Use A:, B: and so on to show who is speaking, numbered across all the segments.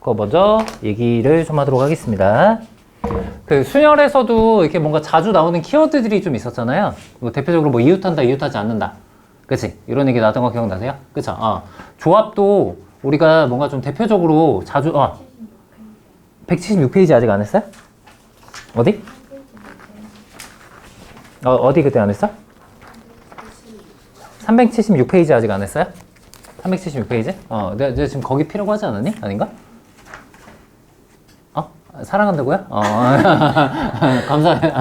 A: 그거 먼저 얘기를 좀 하도록 하겠습니다. 그 순열에서도 이렇게 뭔가 자주 나오는 키워드들이 좀 있었잖아요. 뭐 대표적으로 뭐 이웃한다, 이웃하지 않는다. 그치? 이런 얘기 나왔던 거 기억나세요? 그쵸? 조합도 우리가 뭔가 좀 대표적으로 자주, 176페이지 아직 안 했어요? 어디? 어디 그때 안 했어? 376페이지 아직 안 했어요? 376페이지? 내가 지금 거기 필요고 하지 않았니? 아닌가? 사랑한다고요? 감사해요.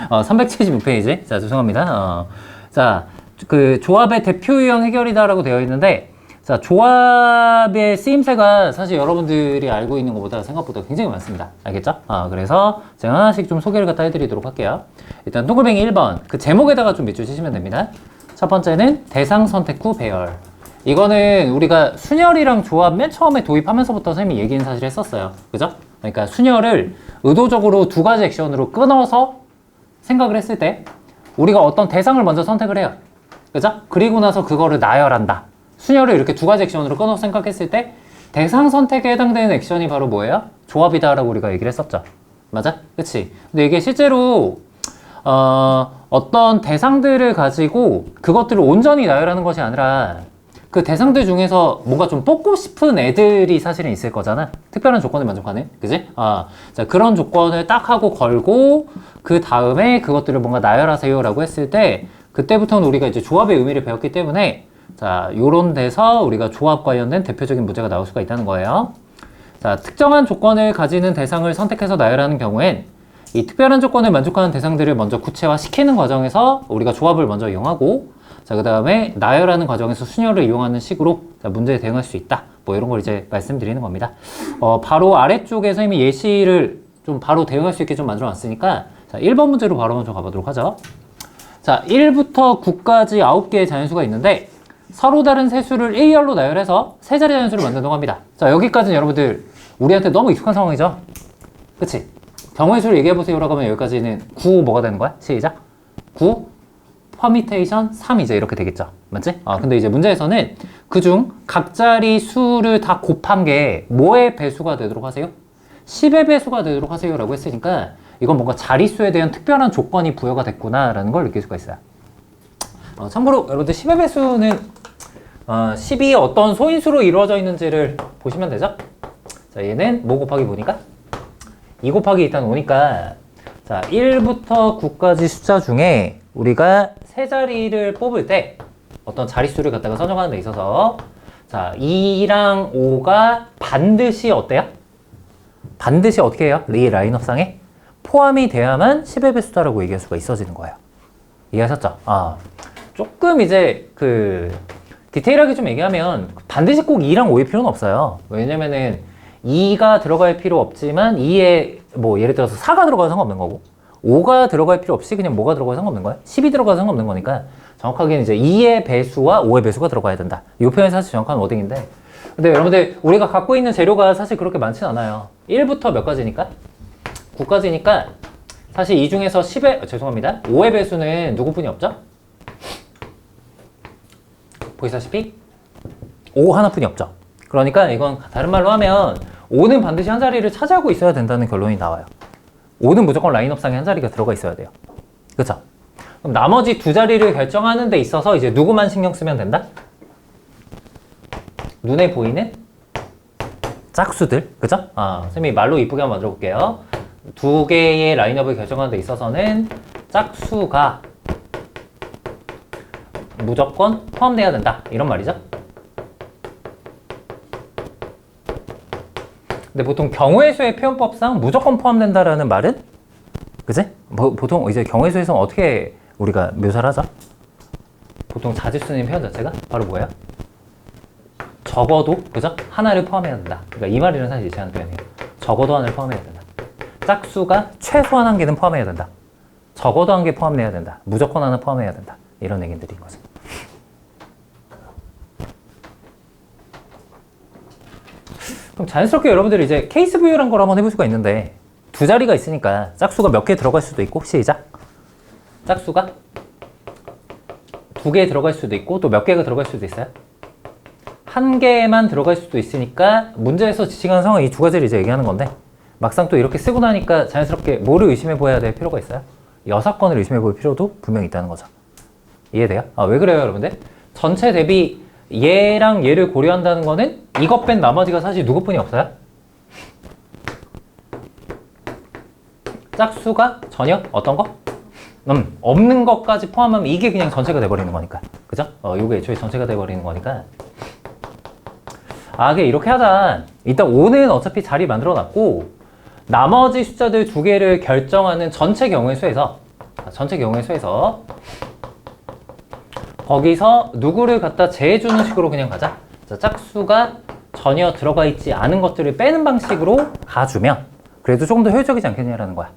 A: 376페이지. 자, 죄송합니다. 자, 그 조합의 대표 유형 해결이다라고 되어 있는데, 자, 조합의 쓰임새가 사실 여러분들이 알고 있는 것보다 생각보다 굉장히 많습니다. 알겠죠? 그래서 제가 하나씩 좀 소개를 갖다 해드리도록 할게요. 일단 동글뱅이 1번. 그 제목에다가 좀 밑줄 치시면 됩니다. 첫 번째는 대상 선택 후 배열. 이거는 우리가 순열이랑 조합 맨 처음에 도입하면서부터 선생님이 얘기는 사실 했었어요. 그죠? 그러니까 순열을 의도적으로 두 가지 액션으로 끊어서 생각을 했을 때 우리가 어떤 대상을 먼저 선택을 해요. 그죠? 그리고 나서 그거를 나열한다. 순열을 이렇게 두 가지 액션으로 끊어서 생각했을 때 대상 선택에 해당되는 액션이 바로 뭐예요? 조합이다라고 우리가 얘기를 했었죠. 맞아? 그치? 근데 이게 실제로 어떤 대상들을 가지고 그것들을 온전히 나열하는 것이 아니라 그 대상들 중에서 뭔가 좀 뽑고 싶은 애들이 사실은 있을 거잖아. 특별한 조건을 만족하는. 그지? 자, 그런 조건을 딱 하고 걸고 그 다음에 그것들을 뭔가 나열하세요 라고 했을 때 그때부터는 우리가 이제 조합의 의미를 배웠기 때문에 자, 요런 데서 우리가 조합 관련된 대표적인 문제가 나올 수가 있다는 거예요. 자, 특정한 조건을 가지는 대상을 선택해서 나열하는 경우엔 이 특별한 조건을 만족하는 대상들을 먼저 구체화시키는 과정에서 우리가 조합을 먼저 이용하고 자, 그 다음에 나열하는 과정에서 순열을 이용하는 식으로 자, 문제에 대응할 수 있다. 뭐 이런 걸 이제 말씀드리는 겁니다. 바로 아래쪽에서 이미 예시를 좀 바로 대응할 수 있게 좀 만들어 놨으니까 자, 1번 문제로 바로 먼저 가보도록 하죠. 자, 1부터 9까지 9개의 자연수가 있는데 서로 다른 세 수를 A열로 나열해서 세 자리 자연수를 만든다고 합니다. 자, 여기까지는 여러분들 우리한테 너무 익숙한 상황이죠? 그치? 경우의 수를 얘기해보세요라고 하면 여기까지는 9 뭐가 되는 거야? 시작! 9 퍼미테이션 3 이제 이렇게 되겠죠. 맞지? 근데 이제 문제에서는 그중 각자리 수를 다 곱한 게 뭐의 배수가 되도록 하세요? 10의 배수가 되도록 하세요 라고 했으니까 이건 뭔가 자릿수에 대한 특별한 조건이 부여가 됐구나 라는 걸 느낄 수가 있어요. 참고로 여러분들 10의 배수는 10이 어떤 소인수로 이루어져 있는지를 보시면 되죠. 자, 얘는 뭐 곱하기 뭐니까? 2 곱하기 일단 5니까 자, 1부터 9까지 숫자 중에 우리가 세 자리를 뽑을 때 어떤 자릿수를 갖다가 선정하는 데 있어서 자, 2랑 5가 반드시 어때요? 반드시 어떻게 해요? 이 라인업상에 포함이 돼야만 10의 배수다라고 얘기할 수가 있어지는 거예요. 이해하셨죠? 조금 이제 디테일하게 좀 얘기하면 반드시 꼭 2랑 5일 필요는 없어요. 왜냐면은 2가 들어갈 필요 없지만 2에 뭐 예를 들어서 4가 들어가도 상관없는 거고 5가 들어갈 필요 없이 그냥 뭐가 들어가도 상관없는 거야? 10이 들어가도 상관없는 거니까 정확하게는 이제 2의 배수와 5의 배수가 들어가야 된다. 이 표현이 사실 정확한 워딩인데 근데 여러분들 우리가 갖고 있는 재료가 사실 그렇게 많진 않아요. 1부터 몇 가지니까? 9까지니까 사실 이 중에서 10의, 5의 배수는 누구뿐이 없죠? 보시다시피 5 하나뿐이 없죠. 그러니까 이건 다른 말로 하면 5는 반드시 한 자리를 차지하고 있어야 된다는 결론이 나와요. 5는 무조건 라인업상에 한 자리가 들어가 있어야 돼요. 그쵸? 그럼 나머지 두 자리를 결정하는 데 있어서 이제 누구만 신경 쓰면 된다? 눈에 보이는 짝수들. 그죠? 선생님이 말로 이쁘게 한번 만들어 볼게요. 두 개의 라인업을 결정하는 데 있어서는 짝수가 무조건 포함돼야 된다. 이런 말이죠. 근데 보통 경우의 수의 표현법상 무조건 포함된다라는 말은 그지? 보통 이제 경우의 수에서 어떻게 우리가 묘사를 하죠? 보통 자질수는 표현 자체가 바로 뭐예요? 적어도 그죠? 하나를 포함해야 된다. 그러니까 이 말이는 사실 일치하는 표현이에요. 적어도 하나를 포함해야 된다. 짝수가 최소한 한 개는 포함해야 된다. 적어도 한 개 포함해야 된다. 무조건 하나 포함해야 된다. 이런 얘기들인 거죠. 그럼 자연스럽게 여러분들이 이제 케이스 부유란 걸 한번 해볼 수가 있는데 두 자리가 있으니까 짝수가 몇 개 들어갈 수도 있고 시작. 짝수가 두 개 들어갈 수도 있고 또 몇 개가 들어갈 수도 있어요. 한 개만 들어갈 수도 있으니까 문제에서 지칭하는 상황 이 두 가지를 이제 얘기하는 건데 막상 또 이렇게 쓰고 나니까 자연스럽게 뭐를 의심해 보아야 될 필요가 있어요? 여사건을 의심해 볼 필요도 분명히 있다는 거죠. 이해돼요? 왜 그래요, 여러분들? 전체 대비 얘랑 얘를 고려한다는 거는 이것 뺀 나머지가 사실 누구뿐이 없어요? 짝수가 전혀 어떤 거? 없는 것까지 포함하면 이게 그냥 전체가 돼버리는 거니까. 그죠? 요게 애초에 전체가 돼버리는 거니까. 그게 이렇게 하자. 일단 5는 어차피 자리 만들어 놨고, 나머지 숫자들 두 개를 결정하는 전체 경우의 수에서, 거기서 누구를 갖다 제해주는 식으로 그냥 가자. 자, 짝수가 전혀 들어가 있지 않은 것들을 빼는 방식으로 가주면, 그래도 조금 더 효율적이지 않겠냐라는 거야.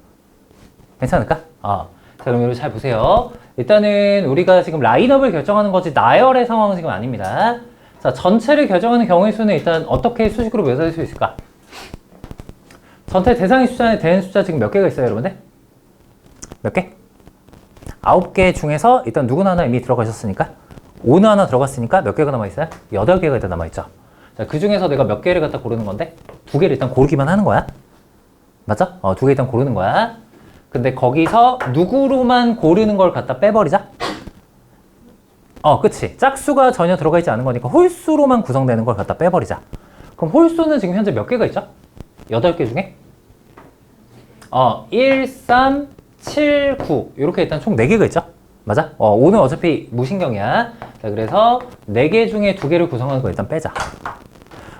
A: 괜찮을까? 자, 그럼 여러분 잘 보세요. 일단은 우리가 지금 라인업을 결정하는 거지 나열의 상황은 지금 아닙니다. 자, 전체를 결정하는 경우의 수는 일단 어떻게 수식으로 묘사할 수 있을까? 전체 대상의 숫자에 대한 숫자 지금 몇 개가 있어요, 여러분들? 몇 개? 9개 중에서 일단 누구나 하나 이미 들어가셨으니까 5는 하나 들어갔으니까 몇 개가 남아있어요? 8개가 일단 남아있죠. 자, 그 중에서 내가 몇 개를 갖다 고르는 건데 두 개를 일단 고르기만 하는 거야. 맞죠? 두 개 일단 고르는 거야. 근데 거기서 누구로만 고르는 걸 갖다 빼버리자? 그치. 짝수가 전혀 들어가 있지 않은 거니까 홀수로만 구성되는 걸 갖다 빼버리자. 그럼 홀수는 지금 현재 몇 개가 있죠? 8개 중에? 1, 3, 7, 9 이렇게 일단 총 4개가 있죠? 맞아? 5는 어차피 무신경이야. 자, 그래서 4개 중에 2개를 구성하는 거 일단 빼자.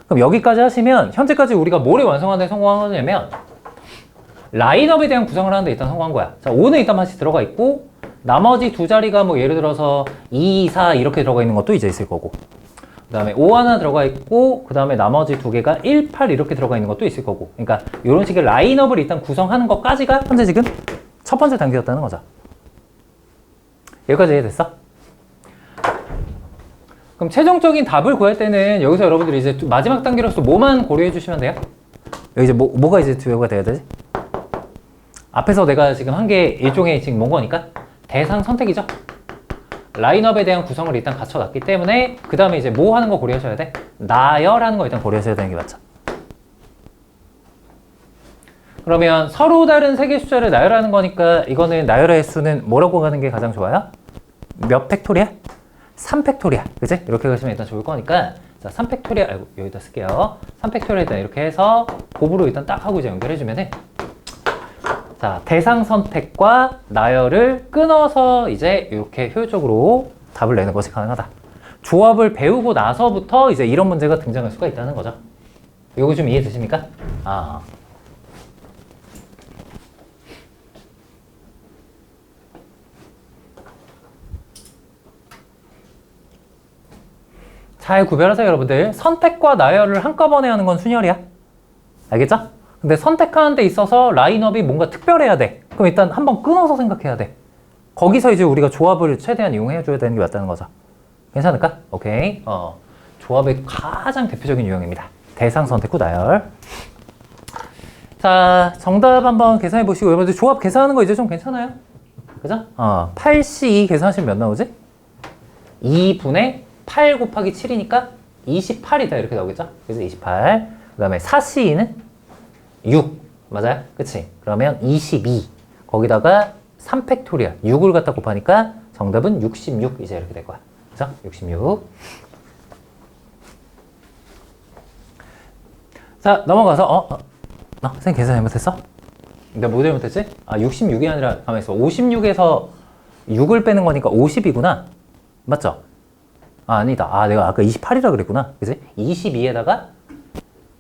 A: 그럼 여기까지 하시면 현재까지 우리가 뭐를 완성하는 데 성공한 거냐면 라인업에 대한 구성을 하는데 일단 성공한 거야. 자, 5는 일단 맛이 들어가 있고 나머지 두 자리가 뭐 예를 들어서 2, 4 이렇게 들어가 있는 것도 이제 있을 거고 그 다음에 5 하나 들어가 있고 그 다음에 나머지 두 개가 1, 8 이렇게 들어가 있는 것도 있을 거고 그러니까 이런 식의 라인업을 일단 구성하는 것까지가 현재 지금 첫 번째 단계였다는 거죠. 여기까지 이해됐어? 그럼 최종적인 답을 구할 때는 여기서 여러분들이 이제 마지막 단계로서 뭐만 고려해 주시면 돼요? 여기 이제 뭐가 이제 두요가 돼야 되지? 앞에서 내가 지금 한 게 일종의 지금 뭔 거니까 대상 선택이죠. 라인업에 대한 구성을 일단 갖춰놨기 때문에 그 다음에 이제 뭐 하는 거 고려하셔야 돼? 나열하는 거 일단 고려하셔야 되는 게 맞죠. 그러면 서로 다른 세 개 숫자를 나열하는 거니까 이거는 나열의 수는 뭐라고 가는 게 가장 좋아요? 몇 팩토리얼? 3팩토리얼. 그치? 이렇게 가시면 일단 좋을 거니까 자, 3팩토리얼 아이고 여기다 쓸게요. 3팩토리얼 일단 이렇게 해서 곱으로 일단 딱 하고 이제 연결해주면은 자, 대상 선택과 나열을 끊어서 이제 이렇게 효율적으로 답을 내는 것이 가능하다. 조합을 배우고 나서부터 이제 이런 문제가 등장할 수가 있다는 거죠. 이거 좀 이해되십니까? 잘 구별하세요, 여러분들. 선택과 나열을 한꺼번에 하는 건 순혈이야. 알겠죠? 근데 선택하는 데 있어서 라인업이 뭔가 특별해야 돼. 그럼 일단 한번 끊어서 생각해야 돼. 거기서 이제 우리가 조합을 최대한 이용해줘야 되는 게 맞다는 거죠. 괜찮을까? 오케이. 조합의 가장 대표적인 유형입니다. 대상 선택 후 나열. 자, 정답 한번 계산해 보시고 여러분들 조합 계산하는 거 이제 좀 괜찮아요? 그죠? 8C2 계산하시면 몇 나오지? 2분의 8 곱하기 7이니까 28이다 이렇게 나오겠죠? 그래서 28. 그 다음에 4C2는 6 맞아요? 그치? 그러면 22 거기다가 3팩토리얼 6을 갖다 곱하니까 정답은 66 이제 이렇게 될 거야. 그죠? 66. 자, 넘어가서 선생님 계산 잘못했어? 내가 뭐 잘못했지? 66이 아니라 가만있어. 56에서 6을 빼는 거니까 50이구나. 맞죠? 아니다. 내가 아까 28이라 그랬구나. 그치? 22에다가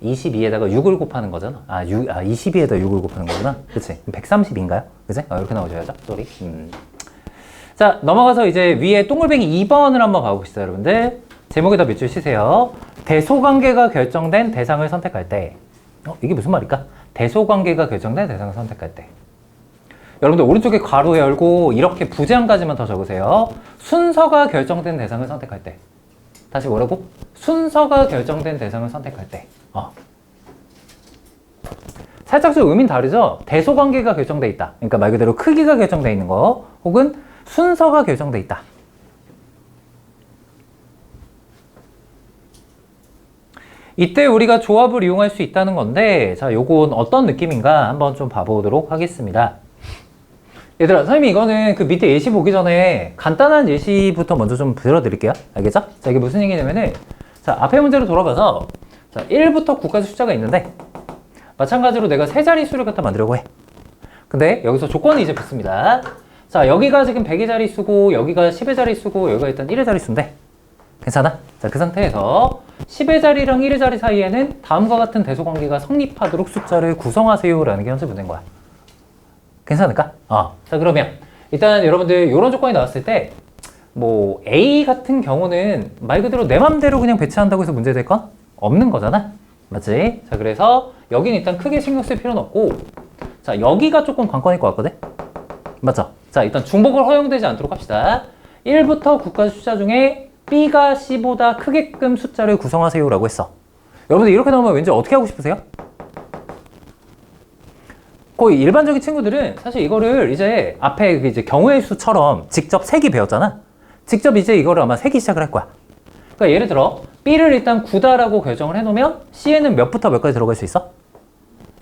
A: 6을 곱하는 거잖아. 22에다 6을 곱하는 거구나. 그치? 130인가요? 그치? 이렇게 나오셔야죠. 쏘리. 자, 넘어가서 이제 위에 동글뱅이 2번을 한번 가봅시다, 여러분들. 제목에다 몇 줄 치세요. 대소관계가 결정된 대상을 선택할 때. 이게 무슨 말일까? 대소관계가 결정된 대상을 선택할 때. 여러분들 오른쪽에 괄호 열고 이렇게 부제 한 가지만 더 적으세요. 순서가 결정된 대상을 선택할 때. 다시 뭐라고? 순서가 결정된 대상을 선택할 때. 살짝 좀 의미는 다르죠? 대소관계가 결정돼 있다. 그러니까 말 그대로 크기가 결정돼 있는 거 혹은 순서가 결정돼 있다. 이때 우리가 조합을 이용할 수 있다는 건데, 자, 요건 어떤 느낌인가 한번 좀 봐보도록 하겠습니다. 얘들아, 선생님이 이거는 그 밑에 예시 보기 전에 간단한 예시부터 먼저 좀 들어드릴게요. 알겠죠? 자, 이게 무슨 얘기냐면은, 자, 앞에 문제로 돌아가서, 자, 1부터 9까지 숫자가 있는데, 마찬가지로 내가 세 자릿수를 갖다 만들려고 해. 근데 여기서 조건이 이제 붙습니다. 자, 여기가 지금 100의 자릿수고, 여기가 10의 자릿수고, 여기가 일단 1의 자릿수인데, 괜찮아? 자, 그 상태에서 10의 자리랑 1의 자리 사이에는 다음과 같은 대소관계가 성립하도록 숫자를 구성하세요 라는 게 현재 문제인 거야. 괜찮을까? 자, 그러면 일단 여러분들 이런 조건이 나왔을 때 뭐 A 같은 경우는 말 그대로 내 맘대로 그냥 배치한다고 해서 문제 될 건 없는 거잖아. 맞지? 자, 그래서 여기는 일단 크게 신경 쓸 필요는 없고, 자, 여기가 조금 관건일 것 같거든? 맞죠? 자, 일단 중복을 허용되지 않도록 합시다. 1부터 9까지 숫자 중에 B가 C보다 크게끔 숫자를 구성하세요 라고 했어. 여러분들 이렇게 나오면 왠지 어떻게 하고 싶으세요? 거의 일반적인 친구들은 사실 이거를 이제 앞에 이제 경우의 수처럼 직접 세기 배웠잖아. 직접 이제 이거를 아마 세기 시작을 할 거야. 그러니까 예를 들어 B를 일단 9다라고 결정을 해놓으면 C에는 몇부터 몇까지 들어갈 수 있어?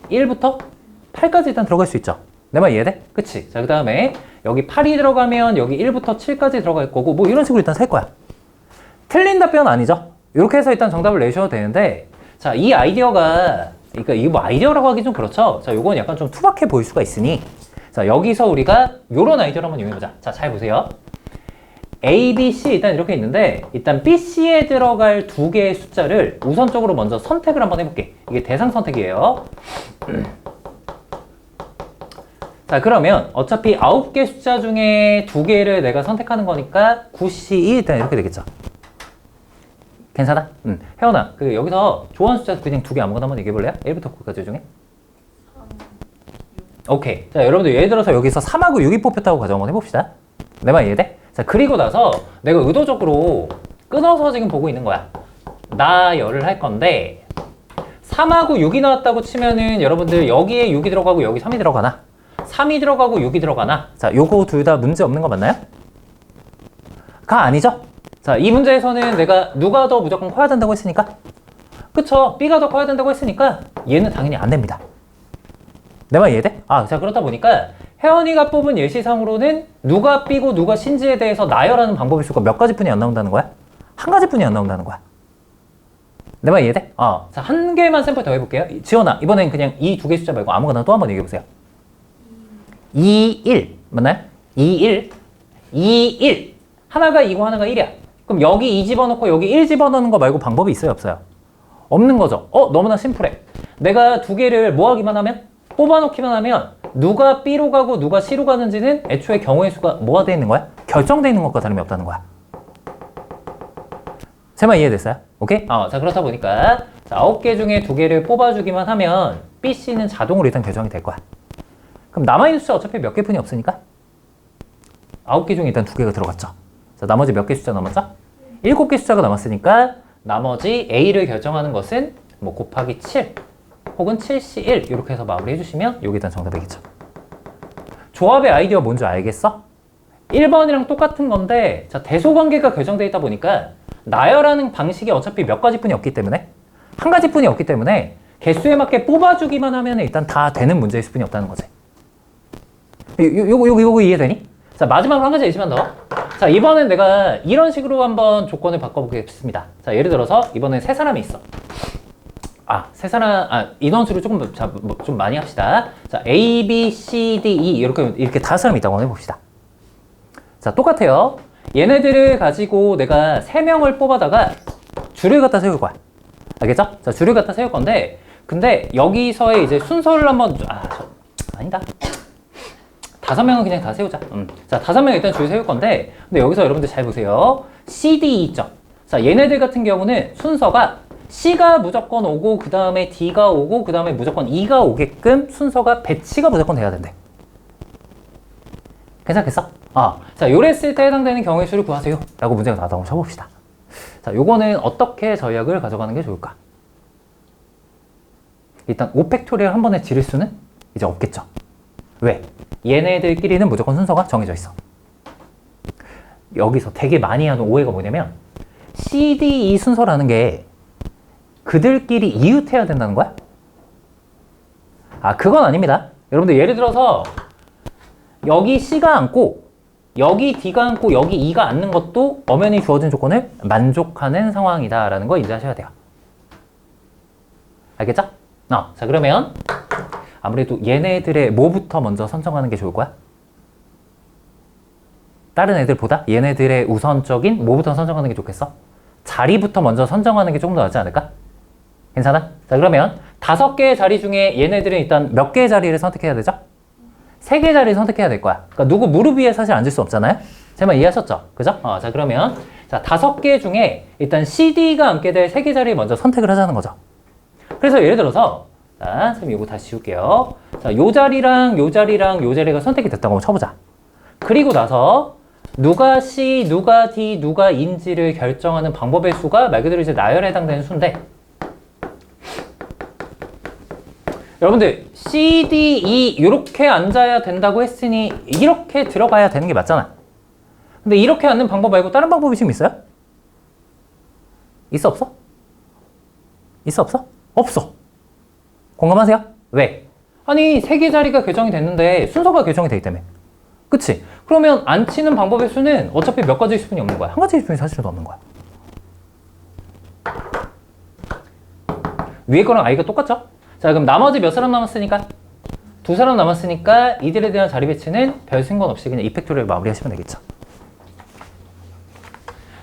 A: 1부터 8까지 일단 들어갈 수 있죠. 내 말 이해돼? 그치? 자, 그 다음에 여기 8이 들어가면 여기 1부터 7까지 들어갈 거고 뭐 이런 식으로 일단 셀 거야. 틀린 답변은 아니죠. 이렇게 해서 일단 정답을 내셔도 되는데, 자, 이 아이디어가, 그러니까 이게 뭐 아이디어라고 하기 좀 그렇죠. 자, 요건 약간 좀 투박해 보일 수가 있으니, 자, 여기서 우리가 요런 아이디어를 한번 이용해보자. 자, 잘 보세요. A, B, C 일단 이렇게 있는데, 일단 B, C에 들어갈 두 개의 숫자를 우선적으로 먼저 선택을 한번 해볼게. 이게 대상 선택이에요. 자, 그러면 어차피 9개 숫자 중에 2개를 내가 선택하는 거니까 9C2 일단 이렇게 되겠죠. 괜찮아? 혜원아, 그 여기서 좋아하는 숫자 그냥 2개 아무거나 한번 얘기해 볼래요? 1부터 9까지 중에? 오케이. 자, 여러분들 예를 들어서 여기서 3하고 6이 뽑혔다고 가정 한번 해봅시다. 내 말 이해돼? 자, 그리고 나서 내가 의도적으로 끊어서 지금 보고 있는 거야. 나열을 할 건데 3하고 6이 나왔다고 치면은 여러분들 여기에 6이 들어가고 여기 3이 들어가나? 3이 들어가고 6이 들어가나? 자, 요거 둘 다 문제 없는 거 맞나요? 가 아니죠? 자, 이 문제에서는 내가 누가 더 무조건 커야 된다고 했으니까, 그쵸? B가 더 커야 된다고 했으니까 얘는 당연히 안 됩니다. 내 말 이해돼? 자, 그렇다 보니까 혜원이가 뽑은 예시상으로는 누가 B고 누가 C인지에 대해서 나열하는 방법일 수가 몇 가지뿐이 안 나온다는 거야? 한 가지뿐이 안 나온다는 거야. 내 말 이해돼? 자, 한 개만 샘플 더 해볼게요. 지원아, 이번엔 그냥 이 두 개 숫자 말고 아무거나 또 한번 얘기해보세요. 2, 1 맞나요? 2, 1 2, 1 하나가 2고 하나가 1이야. 그럼 여기 2 집어넣고 여기 1 집어넣는 거 말고 방법이 있어요? 없어요? 없는 거죠. 너무나 심플해. 내가 두 개를 뭐 하기만 하면? 뽑아놓기만 하면 누가 B로 가고 누가 C로 가는지는 애초에 경우의 수가 뭐가 돼 있는 거야? 결정돼 있는 것과 다름이 없다는 거야. 제 말 이해됐어요? 오케이? 자, 그렇다 보니까 자, 9개 중에 2개를 뽑아주기만 하면 B, C는 자동으로 일단 결정이 될 거야. 그럼 남아있는 숫자 어차피 몇 개뿐이 없으니까 9개 중에 일단 2개가 들어갔죠. 자, 나머지 몇 개 숫자 남았죠? 7개 숫자가 남았으니까 나머지 A를 결정하는 것은 뭐 곱하기 7 혹은 7C1 이렇게 해서 마무리 해주시면 여기 일단 정답이겠죠. 조합의 아이디어 뭔지 알겠어? 1번이랑 똑같은 건데, 자, 대소관계가 결정되어 있다 보니까 나열하는 방식이 어차피 몇 가지뿐이 없기 때문에, 한 가지뿐이 없기 때문에 개수에 맞게 뽑아주기만 하면 일단 다 되는 문제일 수뿐이 없다는 거지. 요거 이해되니? 자, 마지막으로 한 가지 예시만 더. 자, 이번엔 내가 이런 식으로 한번 조건을 바꿔보겠습니다. 자, 예를 들어서 이번엔 세 사람이 있어. 세 사람, 인원수를 좀 많이 합시다. 자, A, B, C, D, E 이렇게 5사람이 있다고 해봅시다. 자, 똑같아요. 얘네들을 가지고 내가 3명을 뽑아다가 줄을 갖다 세울 거야. 알겠죠? 자, 줄을 갖다 세울 건데, 근데 여기서의 이제 순서를 한번, 아니다. 5명은 그냥 다 세우자. 자, 5명 일단 줄 세울 건데, 근데 여기서 여러분들 잘 보세요. C, D, E 있죠? 자, 얘네들 같은 경우는 순서가 C가 무조건 오고, 그 다음에 D가 오고, 그 다음에 무조건 E가 오게끔 순서가 배치가 무조건 돼야 된대. 괜찮겠어? 자, 요랬을 때 해당되는 경우의 수를 구하세요. 라고 문제가 나왔다고 쳐봅시다. 자, 요거는 어떻게 전략을 가져가는 게 좋을까? 일단 5팩토리얼 한 번에 지를 수는 이제 없겠죠. 왜? 얘네들끼리는 무조건 순서가 정해져 있어. 여기서 되게 많이 하는 오해가 뭐냐면 C, D, E 순서라는 게 그들끼리 이웃해야 된다는 거야? 아, 그건 아닙니다. 여러분들 예를 들어서 여기 C가 앉고 여기 D가 앉고 여기 E가 앉는 것도 엄연히 주어진 조건을 만족하는 상황이다라는 거 인지하셔야 돼요. 알겠죠? 자, 그러면 아무래도 얘네들의 뭐부터 먼저 선정하는 게 좋을 거야? 다른 애들보다 얘네들의 우선적인 뭐부터 선정하는 게 좋겠어? 자리부터 먼저 선정하는 게 조금 더 낫지 않을까? 괜찮아? 자, 그러면 5개의 자리 중에 얘네들은 일단 몇 개의 자리를 선택해야 되죠? 3개의 자리를 선택해야 될 거야. 그러니까 누구 무릎 위에 사실 앉을 수 없잖아요? 제 말 이해하셨죠? 그죠? 자, 그러면 자, 5개 중에 일단 CD가 앉게 될 3개 자리를 먼저 선택을 하자는 거죠. 그래서 예를 들어서 자, 선생님 이거 다시 지울게요. 자, 요 자리랑 요 자리랑 요 자리가 선택이 됐다고 한번 쳐보자. 그리고 나서 누가 C, 누가 D, 누가 인지를 결정하는 방법의 수가 말 그대로 이제 나열에 해당되는 수인데 여러분들 C, D, E 이렇게 앉아야 된다고 했으니 이렇게 들어가야 되는 게 맞잖아. 근데 이렇게 앉는 방법 말고 다른 방법이 지금 있어요? 있어 없어? 있어 없어? 없어. 공감하세요? 왜? 아니 3개 자리가 결정이 됐는데 순서가 결정이 되기 때문에. 그치? 그러면 앉히는 방법의 수는 어차피 몇 가지일 수뿐이 없는 거야. 한 가지일 수뿐이 사실은 없는 거야. 위에 거랑 아이가 똑같죠? 자, 그럼 나머지 몇 사람 남았으니까? 2사람 남았으니까 이들에 대한 자리 배치는 별 상관없이 그냥 이펙토리를 마무리하시면 되겠죠.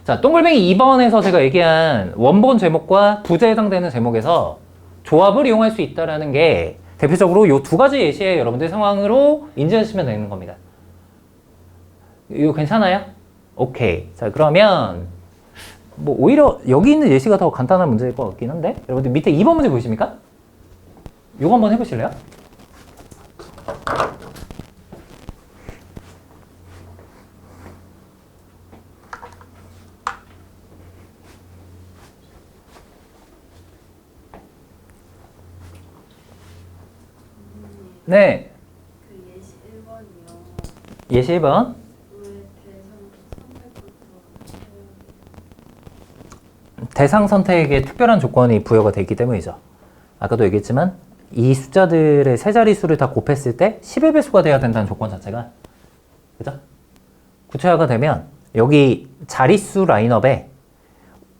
A: 자, 동글뱅이 2번에서 제가 얘기한 원본 제목과 부제에 해당되는 제목에서 조합을 이용할 수 있다는 게 대표적으로 이 2가지 예시의 여러분들 상황으로 인지하시면 되는 겁니다. 이거 괜찮아요? 오케이. 자, 그러면 뭐 오히려 여기 있는 예시가 더 간단한 문제일 것 같긴 한데 여러분들 밑에 2번 문제 보이십니까? 이거 한번 해보실래요? 네.
B: 그 예시 1번이요.
A: 예시 1번.
B: 왜
A: 대상 선택에 특별한 조건이 부여가 되어 있기 때문이죠. 아까도 얘기했지만 이 숫자들의 세 자릿수를 다 곱했을 때 10의 배수가 돼야 된다는 조건 자체가 그죠? 구체화가 되면 여기 자릿수 라인업에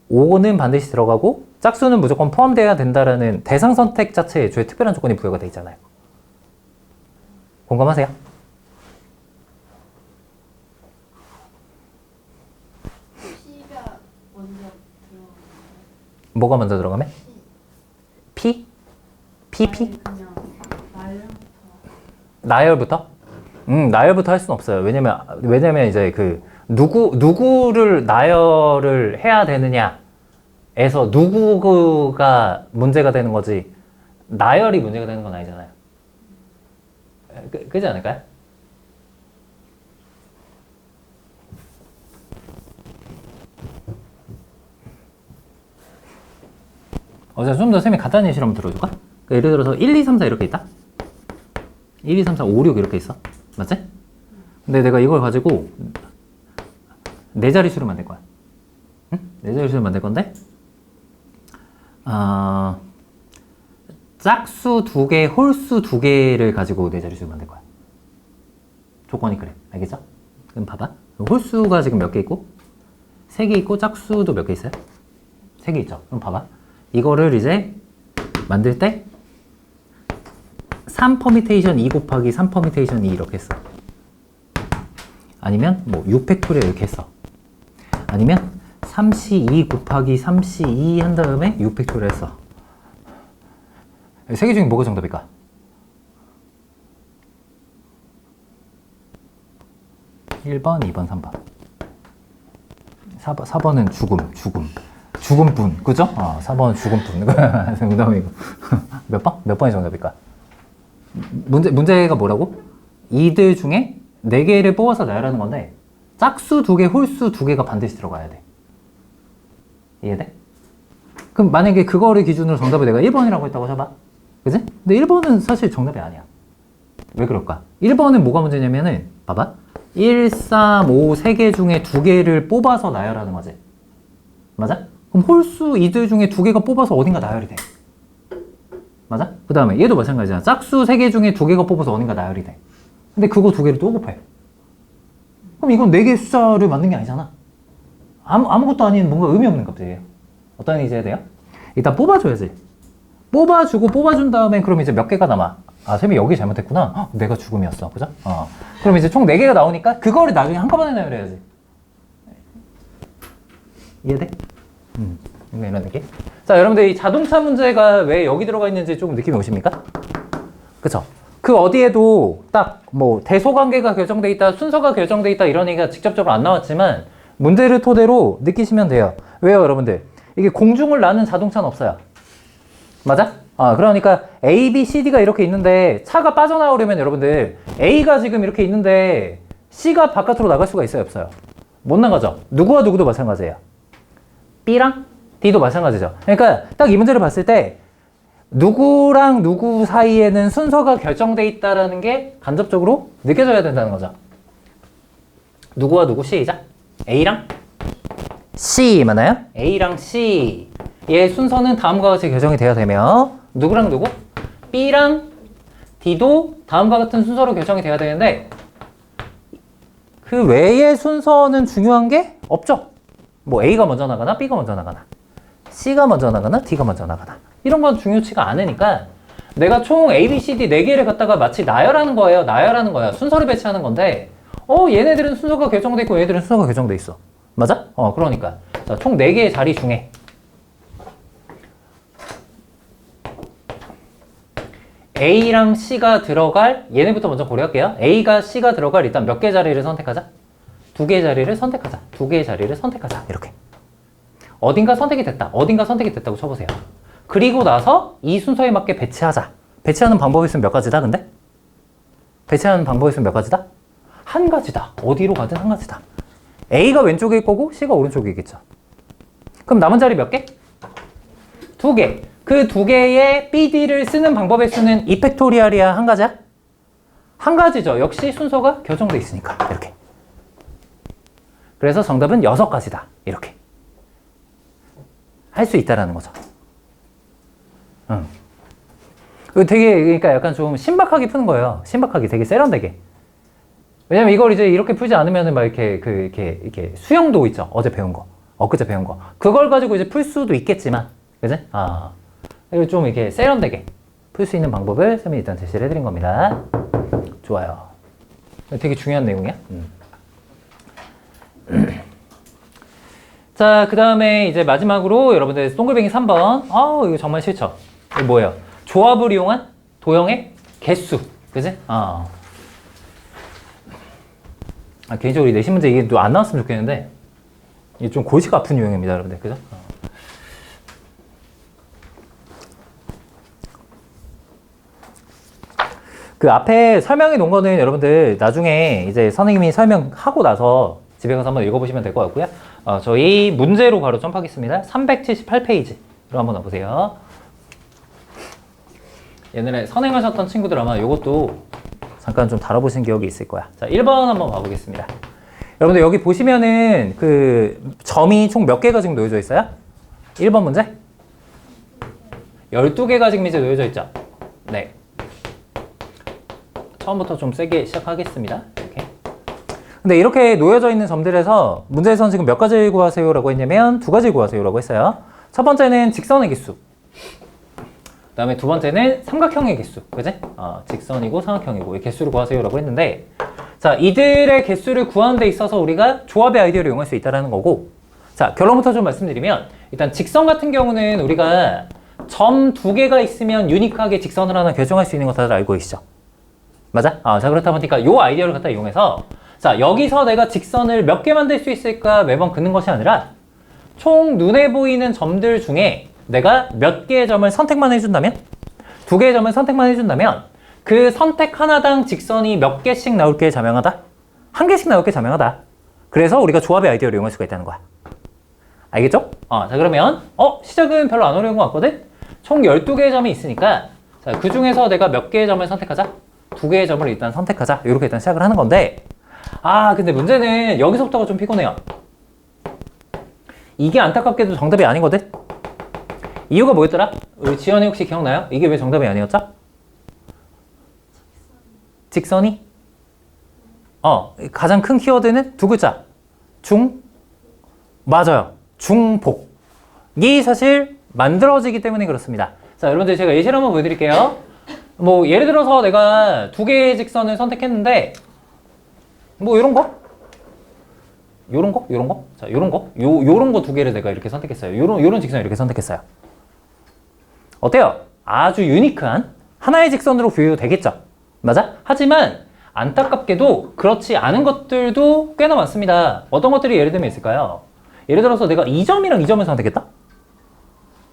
A: 5는 반드시 들어가고 짝수는 무조건 포함되어야 된다라는 대상 선택 자체에 애초에 특별한 조건이 부여가 되어 있잖아요. 공감하세요?
B: C가 먼저 들어가는
A: 뭐가 먼저 들어가면? P? P?
B: 그냥 날부터.
A: 나열부터? 나열부터 할 수는 없어요. 왜냐면 이제 그 누구를 나열을 해야 되느냐에서 누구가 문제가 되는 거지 나열이 문제가 되는 건 아니잖아요. 그지 않을까요? 자, 좀 더 선생님이 간단한 예시를 한번 들어줄까? 그러니까 예를 들어서 1, 2, 3, 4 이렇게 있다? 1, 2, 3, 4, 5, 6 이렇게 있어. 맞지? 근데 내가 이걸 가지고 네 자릿수를 만들 거야. 응? 네 자릿수를 만들 건데 짝수 2개, 홀수 2개를 가지고 네 자릿수를 만들 거야. 조건이 그래. 알겠죠? 그럼 봐봐. 홀수가 지금 몇 개 있고 3개 있고 짝수도 몇 개 있어요? 3개 있죠? 그럼 봐봐. 이거를 이제 만들 때 3 퍼미테이션 2 곱하기 3 퍼미테이션 2 이렇게 했어. 아니면 뭐 6팩토리얼 이렇게 했어. 아니면 3C2 곱하기 3C2 한 다음에 6팩토리얼 했어. 3개 중에 뭐가 정답일까? (1번) (2번) (3번) 4번은 죽음뿐, 그죠? 4번은 죽음뿐. 정답이고. 몇 번? 몇 번이 정답일까? 문제가 뭐라고? 이들 중에 4개를 뽑아서 나열하는 건데, 짝수 2개, 홀수 2개가 반드시 들어가야 돼. 이해돼? 그럼 만약에 그거를 기준으로 정답을 내가 1번이라고 했다고 쳐봐. 그지? 근데 1번은 사실 정답이 아니야. 왜 그럴까? 1번은 뭐가 문제냐면은, 봐봐. 1, 3, 5, 3개 중에 2개를 뽑아서 나열하는 거지. 맞아? 그럼 홀수 이들 중에 두 개가 뽑아서 어딘가 나열이 돼. 맞아? 그 다음에 얘도 마찬가지잖아. 짝수 세 개 중에 두 개가 뽑아서 어딘가 나열이 돼. 근데 그거 두 개를 또 곱해. 그럼 이건 네 개의 숫자를 만든 게 아니잖아. 아무것도 아닌 뭔가 의미 없는 값들이에요. 어떤 얘기인지 해야 돼요? 일단 뽑아줘야지. 뽑아주고 뽑아준 다음에 그럼 이제 몇 개가 남아. 아, 쌤이 여기 잘못했구나. 헉, 내가 죽음이었어. 그죠? 그럼 이제 총 4개가 나오니까 그거를 나중에 한꺼번에 나열해야지. 이해돼? 이런 느낌? 자, 여러분들 이 자동차 문제가 왜 여기 들어가 있는지 조금 느낌이 오십니까? 그쵸? 그 어디에도 딱 뭐 대소관계가 결정돼 있다, 순서가 결정돼 있다 이런 얘기가 직접적으로 안 나왔지만 문제를 토대로 느끼시면 돼요. 왜요, 여러분들? 이게 공중을 나는 자동차는 없어요. 맞아? 그러니까 A, B, C, D가 이렇게 있는데 차가 빠져나오려면 여러분들 A가 지금 이렇게 있는데 C가 바깥으로 나갈 수가 있어요, 없어요? 못 나가죠? 누구와 누구도 마찬가지예요. B랑 D도 마찬가지죠. 그러니까 딱 이 문제를 봤을 때 누구랑 누구 사이에는 순서가 결정돼 있다라는 게 간접적으로 느껴져야 된다는 거죠. 누구와 누구 시작? A랑 C 맞나요? A랑 C 의 순서는 다음과 같이 결정이 돼야 되며 누구랑 누구? B랑 D도 다음과 같은 순서로 결정이 돼야 되는데 그 외의 순서는 중요한 게 없죠. 뭐 A가 먼저 나가나 B가 먼저 나가나 C가 먼저 나가나 D가 먼저 나가나 이런 건 중요치가 않으니까 내가 총 A, B, C, D 4개를 갖다가 마치 나열하는 거예요. 나열하는 거야. 순서를 배치하는 건데 얘네들은 순서가 결정돼 있고 얘네들은 순서가 결정돼 있어. 맞아? 그러니까 자, 총 4개의 자리 중에 A랑 C가 들어갈 얘네부터 먼저 고려할게요. A가 C가 들어갈 일단 몇 개 자리를 선택하자? 2개의 자리를 선택하자. 2개의 자리를 선택하자. 이렇게 어딘가 선택이 됐다. 어딘가 선택이 됐다고 쳐보세요. 그리고 나서 이 순서에 맞게 배치하자. 배치하는 방법이 있으면 몇 가지다 근데? 배치하는 방법이 있으면 몇 가지다? 한 가지다. 어디로 가든 한 가지다. A가 왼쪽일 거고 C가 오른쪽이겠죠. 그럼 남은 자리 몇 개? 2개. 그 2개의 BD를 쓰는 방법의 수는 2팩토리얼이야 한 가지야? 한 가지죠. 역시 순서가 결정돼 있으니까 이렇게. 그래서 정답은 6가지다. 이렇게 할 수 있다라는 거죠. 되게 그러니까 약간 좀 신박하게 푸는 거예요. 신박하게 되게 세련되게. 왜냐면 이걸 이제 이렇게 풀지 않으면 막 이렇게 수영도 있죠. 어제 배운 거, 엊그제 배운 거. 그걸 가지고 이제 풀 수도 있겠지만, 그지? 이걸 좀 이렇게 세련되게 풀 수 있는 방법을 쌤이 일단 제시를 해드린 겁니다. 좋아요. 되게 중요한 내용이야. 자, 그 다음에 이제 마지막으로 여러분들 동글뱅이 3번. 이거 정말 싫죠? 이거 뭐예요? 조합을 이용한 도형의 개수. 그지? 개인적으로 이 내신 문제 이게 또 안 나왔으면 좋겠는데, 이게 좀 골치가 아픈 유형입니다, 여러분들. 그죠? 그 앞에 설명해 놓은 거는 여러분들 나중에 이제 선생님이 설명하고 나서 집에 가서 한번 읽어보시면 될 것 같고요. 저희 문제로 바로 점프하겠습니다. 378페이지로 한번 와보세요. 옛날에 선행하셨던 친구들 아마 이것도 잠깐 좀 다뤄보신 기억이 있을 거야. 자, 1번 한번 와보겠습니다. 여러분들 여기 보시면은 그 점이 총 몇 개가 지금 놓여져 있어요? 1번 문제? 12개가 지금 이제 놓여져 있죠? 네. 처음부터 좀 세게 시작하겠습니다. 이렇게. 근데 이렇게 놓여져 있는 점들에서 문제에서는 지금 몇 가지를 구하세요 라고 했냐면 2가지를 구하세요 라고 했어요. 첫 번째는 직선의 개수. 그 다음에 두 번째는 삼각형의 개수. 그지? 직선이고 삼각형이고 이 개수를 구하세요 라고 했는데, 자, 이들의 개수를 구하는 데 있어서 우리가 조합의 아이디어를 이용할 수 있다는 거고, 자, 결론부터 좀 말씀드리면 일단 직선 같은 경우는 우리가 점 2개가 있으면 유니크하게 직선을 하나 결정할 수 있는 거 다들 알고 계시죠? 맞아? 자, 그렇다 보니까 이 아이디어를 갖다 이용해서, 자, 여기서 내가 직선을 몇 개 만들 수 있을까 매번 긋는 것이 아니라 총 눈에 보이는 점들 중에 내가 몇 개의 점을 선택만 해준다면, 2개의 점을 선택만 해준다면 그 선택 하나당 직선이 몇 개씩 나올 게 자명하다? 1개씩 나올 게 자명하다. 그래서 우리가 조합의 아이디어를 이용할 수가 있다는 거야. 알겠죠? 자, 그러면 시작은 별로 안 어려운 것 같거든? 총 12개의 점이 있으니까, 자, 그 중에서 내가 몇 개의 점을 선택하자? 2개의 점을 일단 선택하자. 이렇게 일단 시작을 하는 건데, 근데 문제는 여기서부터가 좀 피곤해요. 이게 안타깝게도 정답이 아니거든? 이유가 뭐였더라? 우리 지연이 혹시 기억나요? 이게 왜 정답이 아니었죠? 직선이? 가장 큰 키워드는 두 글자. 맞아요. 중복이 사실 만들어지기 때문에 그렇습니다. 자, 여러분들 제가 예시를 한번 보여드릴게요. 뭐 예를 들어서 내가 두 개의 직선을 선택했는데 뭐 요런 거? 요런 거? 요런 거? 자, 요런 거? 요런 거 두 개를 내가 이렇게 선택했어요. 요런 직선을 이렇게 선택했어요. 어때요? 아주 유니크한 하나의 직선으로 비교해도 되겠죠? 맞아? 하지만 안타깝게도 그렇지 않은 것들도 꽤나 많습니다. 어떤 것들이 예를 들면 있을까요? 예를 들어서 내가 이 점이랑 이 점을 선택했다?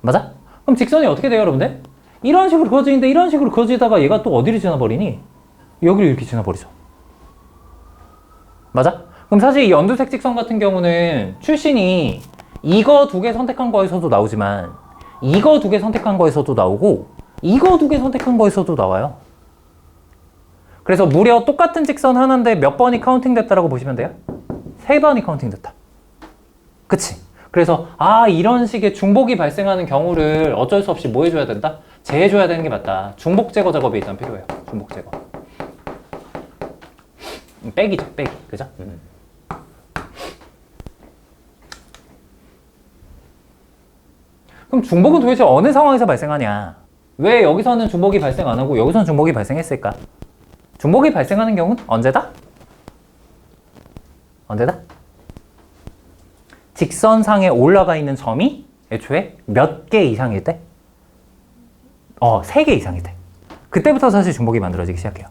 A: 맞아? 그럼 직선이 어떻게 돼요, 여러분들? 이런 식으로 그어지는데 이런 식으로 그어지다가 얘가 또 어디를 지나버리니? 여기를 이렇게 지나버리죠. 맞아? 그럼 사실 이 연두색 직선 같은 경우는 출신이 이거 두 개 선택한 거에서도 나오지만 이거 두 개 선택한 거에서도 나오고 이거 두 개 선택한 거에서도 나와요. 그래서 무려 똑같은 직선 하나인데 몇 번이 카운팅 됐다라고 보시면 돼요? 3번이 카운팅 됐다. 그치? 그래서 이런 식의 중복이 발생하는 경우를 어쩔 수 없이 뭐 해줘야 된다? 제해줘야 되는 게 맞다. 중복 제거 작업이 일단 필요해요. 중복 제거. 빼기죠, 빼기. 그죠? 그럼 중복은 도대체 어느 상황에서 발생하냐? 왜 여기서는 중복이 발생 안 하고 여기서는 중복이 발생했을까? 중복이 발생하는 경우는 언제다? 언제다? 직선상에 올라가 있는 점이 애초에 몇 개 이상일 때? 3개 이상일 때. 그때부터 사실 중복이 만들어지기 시작해요.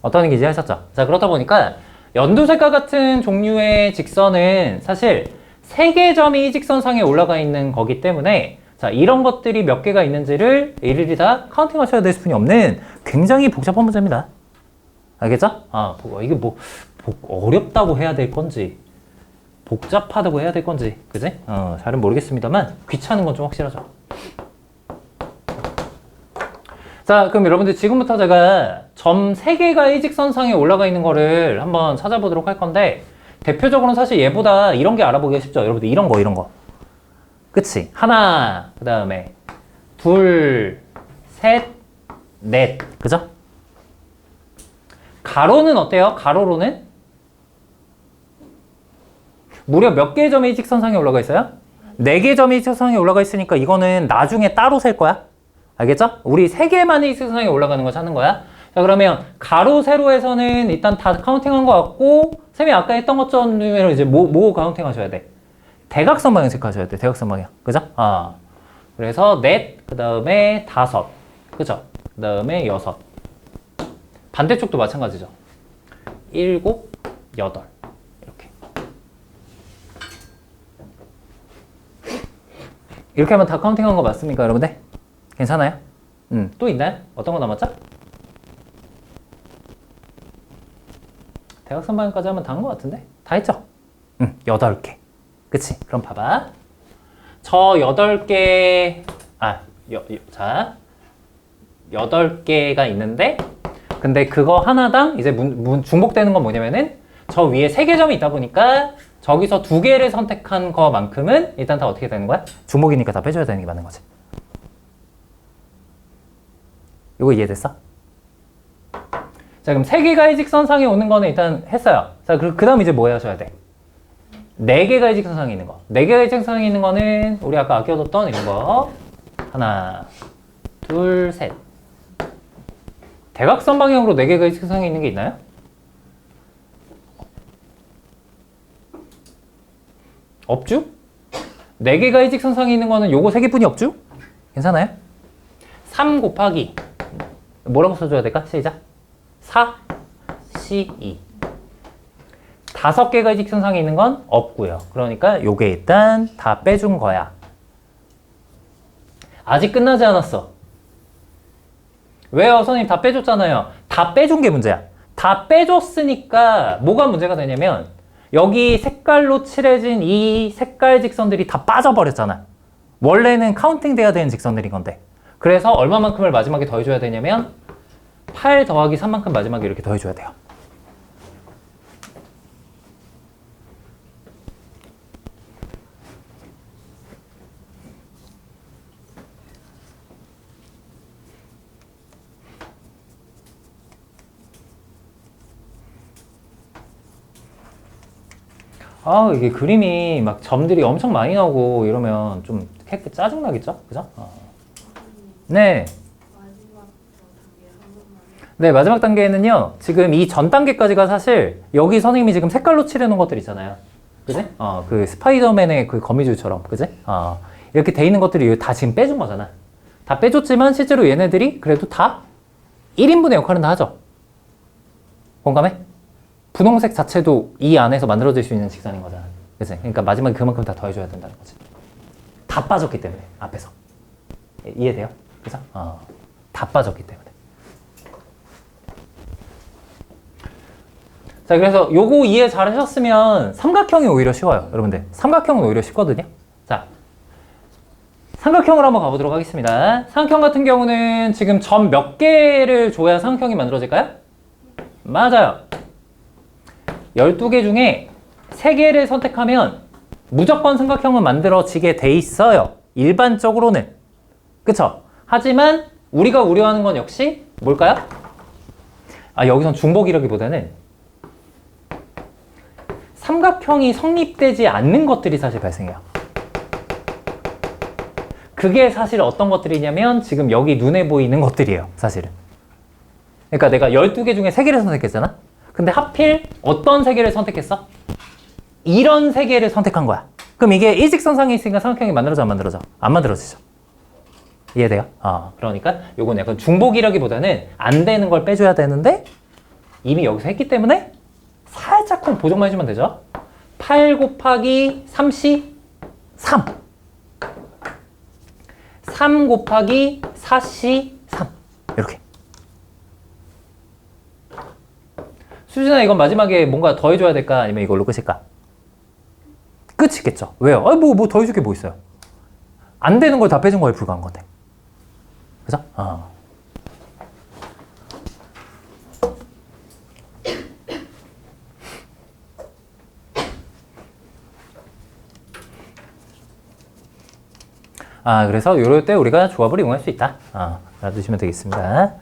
A: 어떤 얘기인지 하셨죠? 자, 그렇다 보니까 연두색과 같은 종류의 직선은 사실 3개 점이 이 직선상에 올라가 있는 거기 때문에 자, 이런 것들이 몇 개가 있는지를 일일이 다 카운팅 하셔야 될 수뿐이 없는 굉장히 복잡한 문제입니다. 알겠죠? 이게 뭐 어렵다고 해야 될 건지 복잡하다고 해야 될 건지 그지? 잘은 모르겠습니다만 귀찮은 건 좀 확실하죠. 자, 그럼 여러분들 지금부터 제가 점 3개가 일직선상에 올라가 있는 거를 한번 찾아보도록 할 건데 대표적으로는 사실 얘보다 이런 게 알아보기가 쉽죠. 여러분들 이런 거 그치? 하나, 그 다음에 둘, 셋, 넷 그죠? 가로는 어때요? 가로로는 무려 몇 개의 점이 일직선상에 올라가 있어요? 4개의 점이 일직선상에 올라가 있으니까 이거는 나중에 따로 셀 거야. 알겠죠? 우리 3개만의 일직선상에 올라가는 거 찾는 거야. 자, 그러면 가로, 세로에서는 일단 다 카운팅한 거 같고 쌤이 아까 했던 것처럼 이제 뭐 카운팅 하셔야 돼? 대각선 방향 체크하셔야 돼. 대각선 방향. 그죠? 그래서 넷, 그 다음에 5. 그죠? 그 다음에 6. 반대쪽도 마찬가지죠. 7, 8. 이렇게 하면 다 카운팅한 거 맞습니까, 여러분들? 괜찮아요? 또 있나요? 어떤 거 남았죠? 대각선 방향까지 하면 다 한 거 같은데? 다 했죠? 8개. 그치? 그럼 봐봐. 저 8개, 자, 8개가 있는데, 근데 그거 하나당 이제 중복되는 건 뭐냐면은, 저 위에 3개 점이 있다 보니까, 저기서 2개를 선택한 거만큼은 일단 다 어떻게 되는 거야? 중복이니까 다 빼줘야 되는 게 맞는 거지. 이거 이해됐어? 자, 그럼 3개가 일직선상에 오는 거는 일단 했어요. 자, 그 다음 이제 뭐 하셔야 돼? 4개가 일직선상에 있는 거. 4개가 일직선상에 있는 거는 우리 아까 아껴뒀던 이런 거. 하나, 둘, 셋. 대각선 방향으로 4개가 일직선상에 있는 게 있나요? 없죠? 4개가 일직선상에 있는 거는 요거 3개뿐이 없죠? 괜찮아요? 3 곱하기 뭐라고 써줘야 될까? 시작. 4, C2. 5개가 일직선상에 있는 건 없고요. 그러니까 요게 일단 다 빼준 거야. 아직 끝나지 않았어. 왜요? 선생님 다 빼줬잖아요. 다 빼준 게 문제야. 다 빼줬으니까 뭐가 문제가 되냐면 여기 색깔로 칠해진 이 색깔 직선들이 다 빠져버렸잖아. 원래는 카운팅 돼야 되는 직선들인 건데. 그래서 얼마만큼을 마지막에 더해줘야 되냐면 8 더하기 3만큼 마지막에 이렇게 더해줘야 돼요. 아, 이게 그림이 막 점들이 엄청 많이 나오고 이러면 좀 짜증나겠죠? 그죠? 네.
B: 마지막 단계 한 번만.
A: 네, 마지막 단계는요, 지금 이 전 단계까지가 사실 여기 선생님이 지금 색깔로 칠해놓은 것들 있잖아요. 그지? 그 스파이더맨의 그 거미줄처럼. 그지? 이렇게 돼 있는 것들이 다 지금 빼준 거잖아. 다 빼줬지만 실제로 얘네들이 그래도 다 1인분의 역할은 다 하죠. 공감해? 분홍색 자체도 이 안에서 만들어질 수 있는 직선인 거잖아. 그치? 그러니까 마지막에 그만큼 다 더해줘야 된다는 거지. 다 빠졌기 때문에, 앞에서. 이해돼요? 그죠? 다 빠졌기 때문에. 자, 그래서 요거 이해 잘 하셨으면 삼각형이 오히려 쉬워요. 여러분들. 삼각형은 오히려 쉽거든요. 자, 삼각형으로 한번 가보도록 하겠습니다. 삼각형 같은 경우는 지금 점 몇 개를 줘야 삼각형이 만들어질까요? 맞아요. 12개 중에 3개를 선택하면 무조건 삼각형은 만들어지게 돼 있어요. 일반적으로는. 그쵸? 하지만 우리가 우려하는 건 역시 뭘까요? 여기선 중복이라기보다는 삼각형이 성립되지 않는 것들이 사실 발생해요. 그게 사실 어떤 것들이냐면 지금 여기 눈에 보이는 것들이에요. 사실은. 그러니까 내가 12개 중에 3개를 선택했잖아? 근데 하필 어떤 3개를 선택했어? 이런 3개를 선택한 거야. 그럼 이게 일직선상에 있으니까 삼각형이 만들어져 안 만들어져? 안 만들어지죠. 이해돼요? 그러니까 요건 약간 중복이라기보다는 안 되는 걸 빼줘야 되는데 이미 여기서 했기 때문에 살짝 보정만 해주면 되죠. 8 곱하기 3시 3. 3 곱하기 4시 3. 이렇게. 수진아, 이건 마지막에 뭔가 더해줘야 될까? 아니면 이걸로 끝일까? 끝이겠죠. 왜요? 뭐 더해줄 게 뭐 있어요? 안 되는 걸 다 빼준 거에 불과한 건데. 그죠? 그래서 이럴 때 우리가 조합을 이용할 수 있다. 알아두시면 되겠습니다.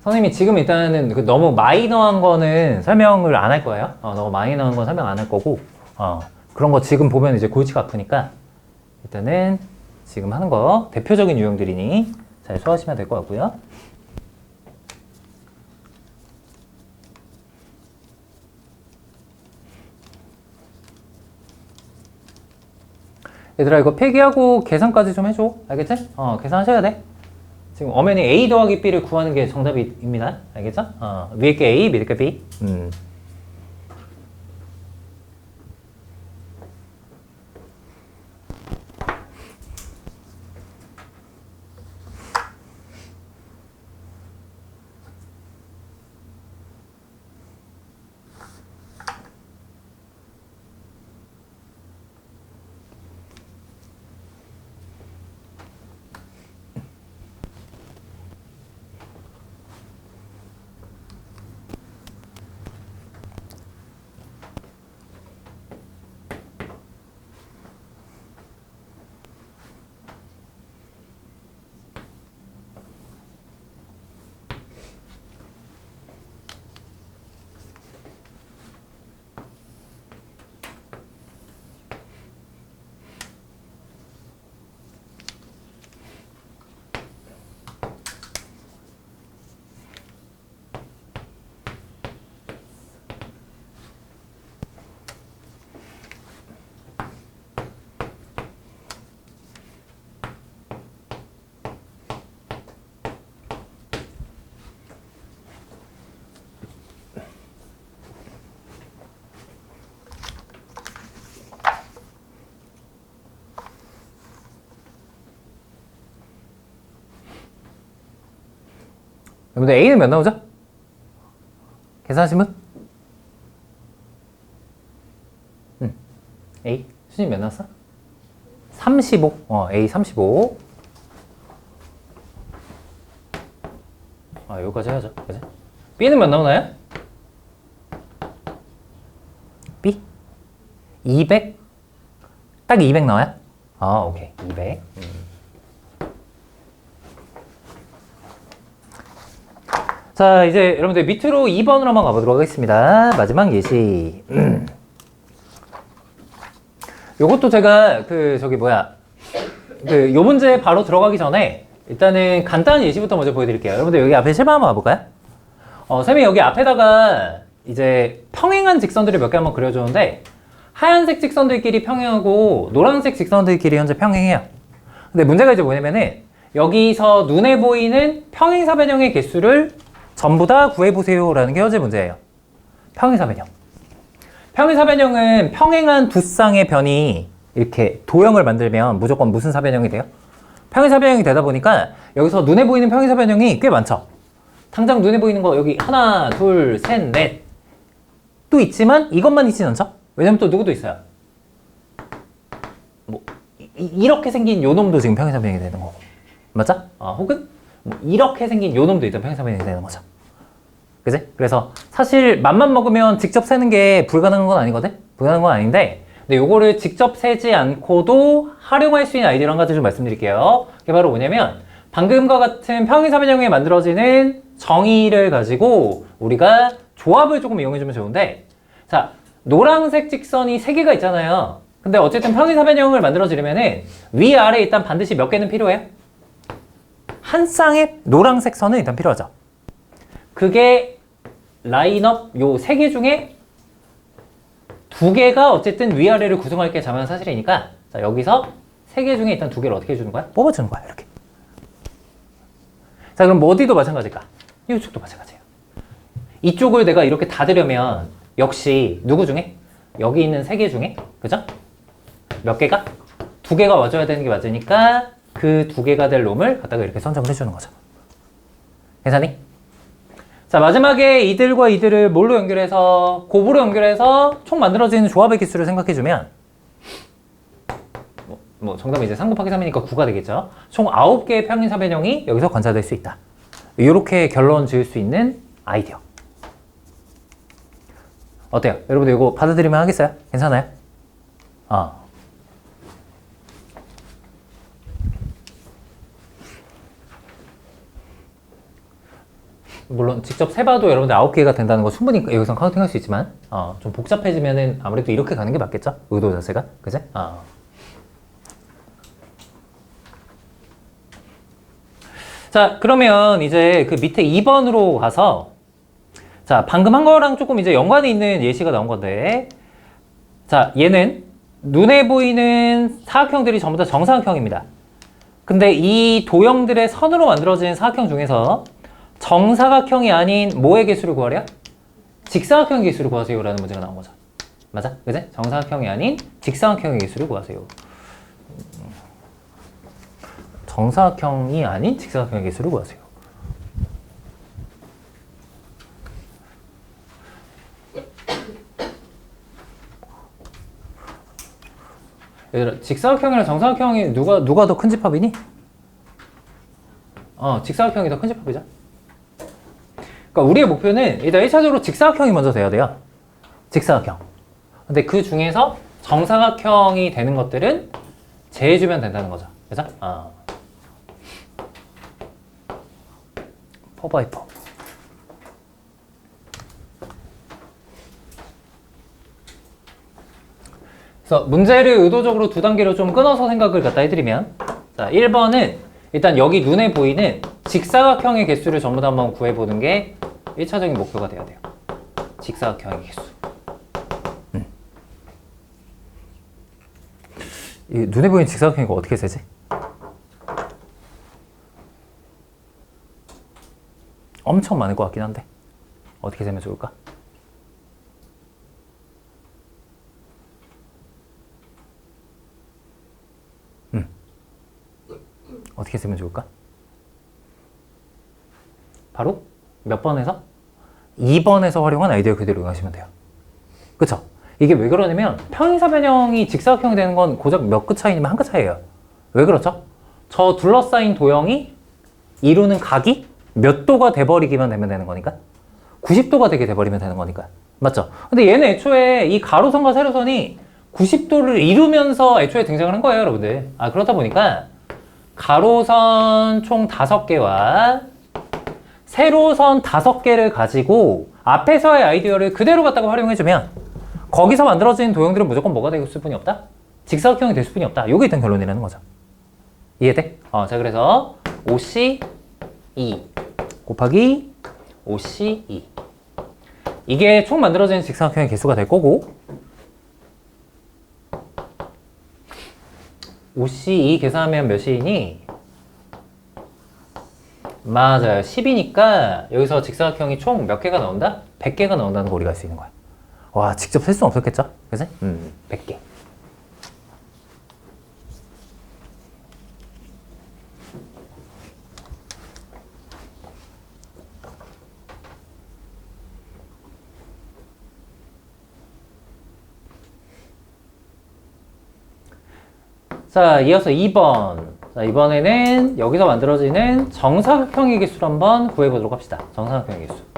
A: 선생님이 지금 일단은 너무 마이너한 거는 설명을 안 할 거예요. 너무 마이너한 건 설명 안 할 거고, 그런 거 지금 보면 이제 골치가 아프니까 일단은 지금 하는 거 대표적인 유형들이니 잘 소화하시면 될 것 같고요. 얘들아, 이거 필기하고 계산까지 좀 해줘. 알겠지? 계산하셔야 돼. 지금 엄연히 A 더하기 B를 구하는 게 정답입니다. 알겠죠? 위에 게 A, 밑에 게 B. 여러분들 A는 몇 나오죠? 계산하신 분? A. 수진 몇 나왔어? 35. A 35. 여기까지 해야죠. 그지? B는 몇 나오나요? B? 200? 딱 200 나와요? 아, 오케이. 200. 자, 이제 여러분들 밑으로 2번으로 한번 가보도록 하겠습니다. 마지막 예시. 요것도 제가 요 문제 바로 들어가기 전에 일단은 간단한 예시부터 먼저 보여드릴게요. 여러분들 여기 앞에 실험 한번 가볼까요? 쌤이 여기 앞에다가 이제 평행한 직선들을 몇 개 한번 그려줬는데 하얀색 직선들끼리 평행하고 노란색 직선들끼리 현재 평행해요. 근데 문제가 이제 뭐냐면은 여기서 눈에 보이는 평행사변형의 개수를 전부 다 구해보세요 라는 게 현재 문제예요. 평행사변형. 평행사변형은 평행한 두 쌍의 변이 이렇게 도형을 만들면 무조건 무슨 사변형이 돼요? 평행사변형이 되다 보니까 여기서 눈에 보이는 평행사변형이 꽤 많죠. 당장 눈에 보이는 거 여기 하나, 둘, 셋, 넷 또 있지만 이것만 있진 않죠? 왜냐면 또 누구도 있어요. 뭐 이렇게 생긴 요 놈도 지금 평행사변형이 되는 거고 맞죠? 혹은 뭐 이렇게 생긴 요 놈도 일단 평행사변형이 되는 거죠. 그지? 그래서 사실 맘만 먹으면 직접 세는 게 불가능한 건 아니거든? 불가능한 건 아닌데 근데 요거를 직접 세지 않고도 활용할 수 있는 아이디어를 한 가지 좀 말씀드릴게요. 그게 바로 뭐냐면 방금과 같은 평행사변형에 만들어지는 정의를 가지고 우리가 조합을 조금 이용해주면 좋은데 자, 노란색 직선이 3개가 있잖아요. 근데 어쨌든 평행사변형을 만들어지려면은 위아래 일단 반드시 몇 개는 필요해요? 한 쌍의 노란색 선은 일단 필요하죠. 그게 라인업 요 3개 중에 2개가 어쨌든 위아래를 구성할 게 자명한 사실이니까 자, 여기서 3개 중에 일단 2개를 어떻게 해주는 거야? 뽑아주는 거야, 이렇게. 자, 그럼 뭐 어디도 마찬가지일까? 이쪽도 마찬가지예요. 이쪽을 내가 이렇게 닫으려면 역시 누구 중에? 여기 있는 3개 중에 그죠? 몇 개가? 2개가 와줘야 되는 게 맞으니까 그 2개가 될 놈을 갖다가 이렇게 선점을 해주는 거죠. 괜찮니? 자, 마지막에 이들과 이들을 뭘로 연결해서 곱으로 연결해서 총 만들어지는 조합의 개수를 생각해주면 뭐 정답은 이제 3 곱하기 3이니까 9가 되겠죠. 총 9개의 평행사변형이 여기서 관찰될 수 있다. 이렇게 결론 지을 수 있는 아이디어. 어때요? 여러분들 이거 받아들이면 하겠어요? 괜찮아요? 물론 직접 세봐도 여러분들 9개가 된다는 거 충분히 여기서 카운팅할 수 있지만 좀 복잡해지면은 아무래도 이렇게 가는 게 맞겠죠? 의도 자체가? 그지? 자, 그러면 이제 그 밑에 2번으로 가서 자, 방금 한 거랑 조금 이제 연관이 있는 예시가 나온 건데 자, 얘는 눈에 보이는 사각형들이 전부 다 정사각형입니다. 근데 이 도형들의 선으로 만들어진 사각형 중에서 정사각형이 아닌 뭐의 개수를 구하래요? 직사각형의 개수를 구하세요 라는 문제가 나온 거죠. 맞아? 그지? 정사각형이 아닌 직사각형의 개수를 구하세요. 정사각형이 아닌 직사각형의 개수를 구하세요. 얘들아, 직사각형이랑 정사각형이 누가 더 큰 집합이니? 직사각형이 더 큰 집합이죠. 그러니까 우리의 목표는 일단 1차적으로 직사각형이 먼저 돼야 돼요. 직사각형. 근데 그 중에서 정사각형이 되는 것들은 제해주면 된다는 거죠. 그죠? 4x4. 그래서 문제를 의도적으로 2단계로 좀 끊어서 생각을 갖다 해드리면 자, 1번은 일단 여기 눈에 보이는 직사각형의 개수를 전부 다 한번 구해보는 게 1차적인 목표가 돼야 돼요. 직사각형의 개수. 이 눈에 보이는 직사각형이 어떻게 세지? 엄청 많을 것 같긴 한데 어떻게 세면 좋을까? 어떻게 쓰면 좋을까? 바로 몇 번에서? 2번에서 활용한 아이디어 그대로 이용하시면 돼요. 그쵸? 이게 왜 그러냐면 평행사변형이 직사각형이 되는 건 고작 몇 끗 차이면 한 끗 차이예요. 왜 그렇죠? 저 둘러싸인 도형이 이루는 각이 몇 도가 돼버리기만 되면 되는 거니까 90도가 되게 돼버리면 되는 거니까 맞죠? 근데 얘는 애초에 이 가로선과 세로선이 90도를 이루면서 애초에 등장을 한 거예요, 여러분들. 그러다 보니까 가로선 총 5개와 세로선 5개를 가지고 앞에서의 아이디어를 그대로 갖다가 활용해주면 거기서 만들어진 도형들은 무조건 뭐가 될 수뿐이 없다? 직사각형이 될 수뿐이 없다. 요게 일단 결론이라는 거죠. 이해돼? 자, 그래서 OC2 곱하기 OC2 이게 총 만들어지는 직사각형의 개수가 될 거고 OC2 계산하면 몇이니? 맞아요. 10이니까 여기서 직사각형이 총 몇 개가 나온다? 100개가 나온다는 거 우리가 알 수 있는 거야. 와, 직접 셀 수는 없었겠죠? 그치? 100개. 자, 이어서 2번. 자, 이번에는 여기서 만들어지는 정사각형의 개수를 한번 구해보도록 합시다. 정사각형의 개수.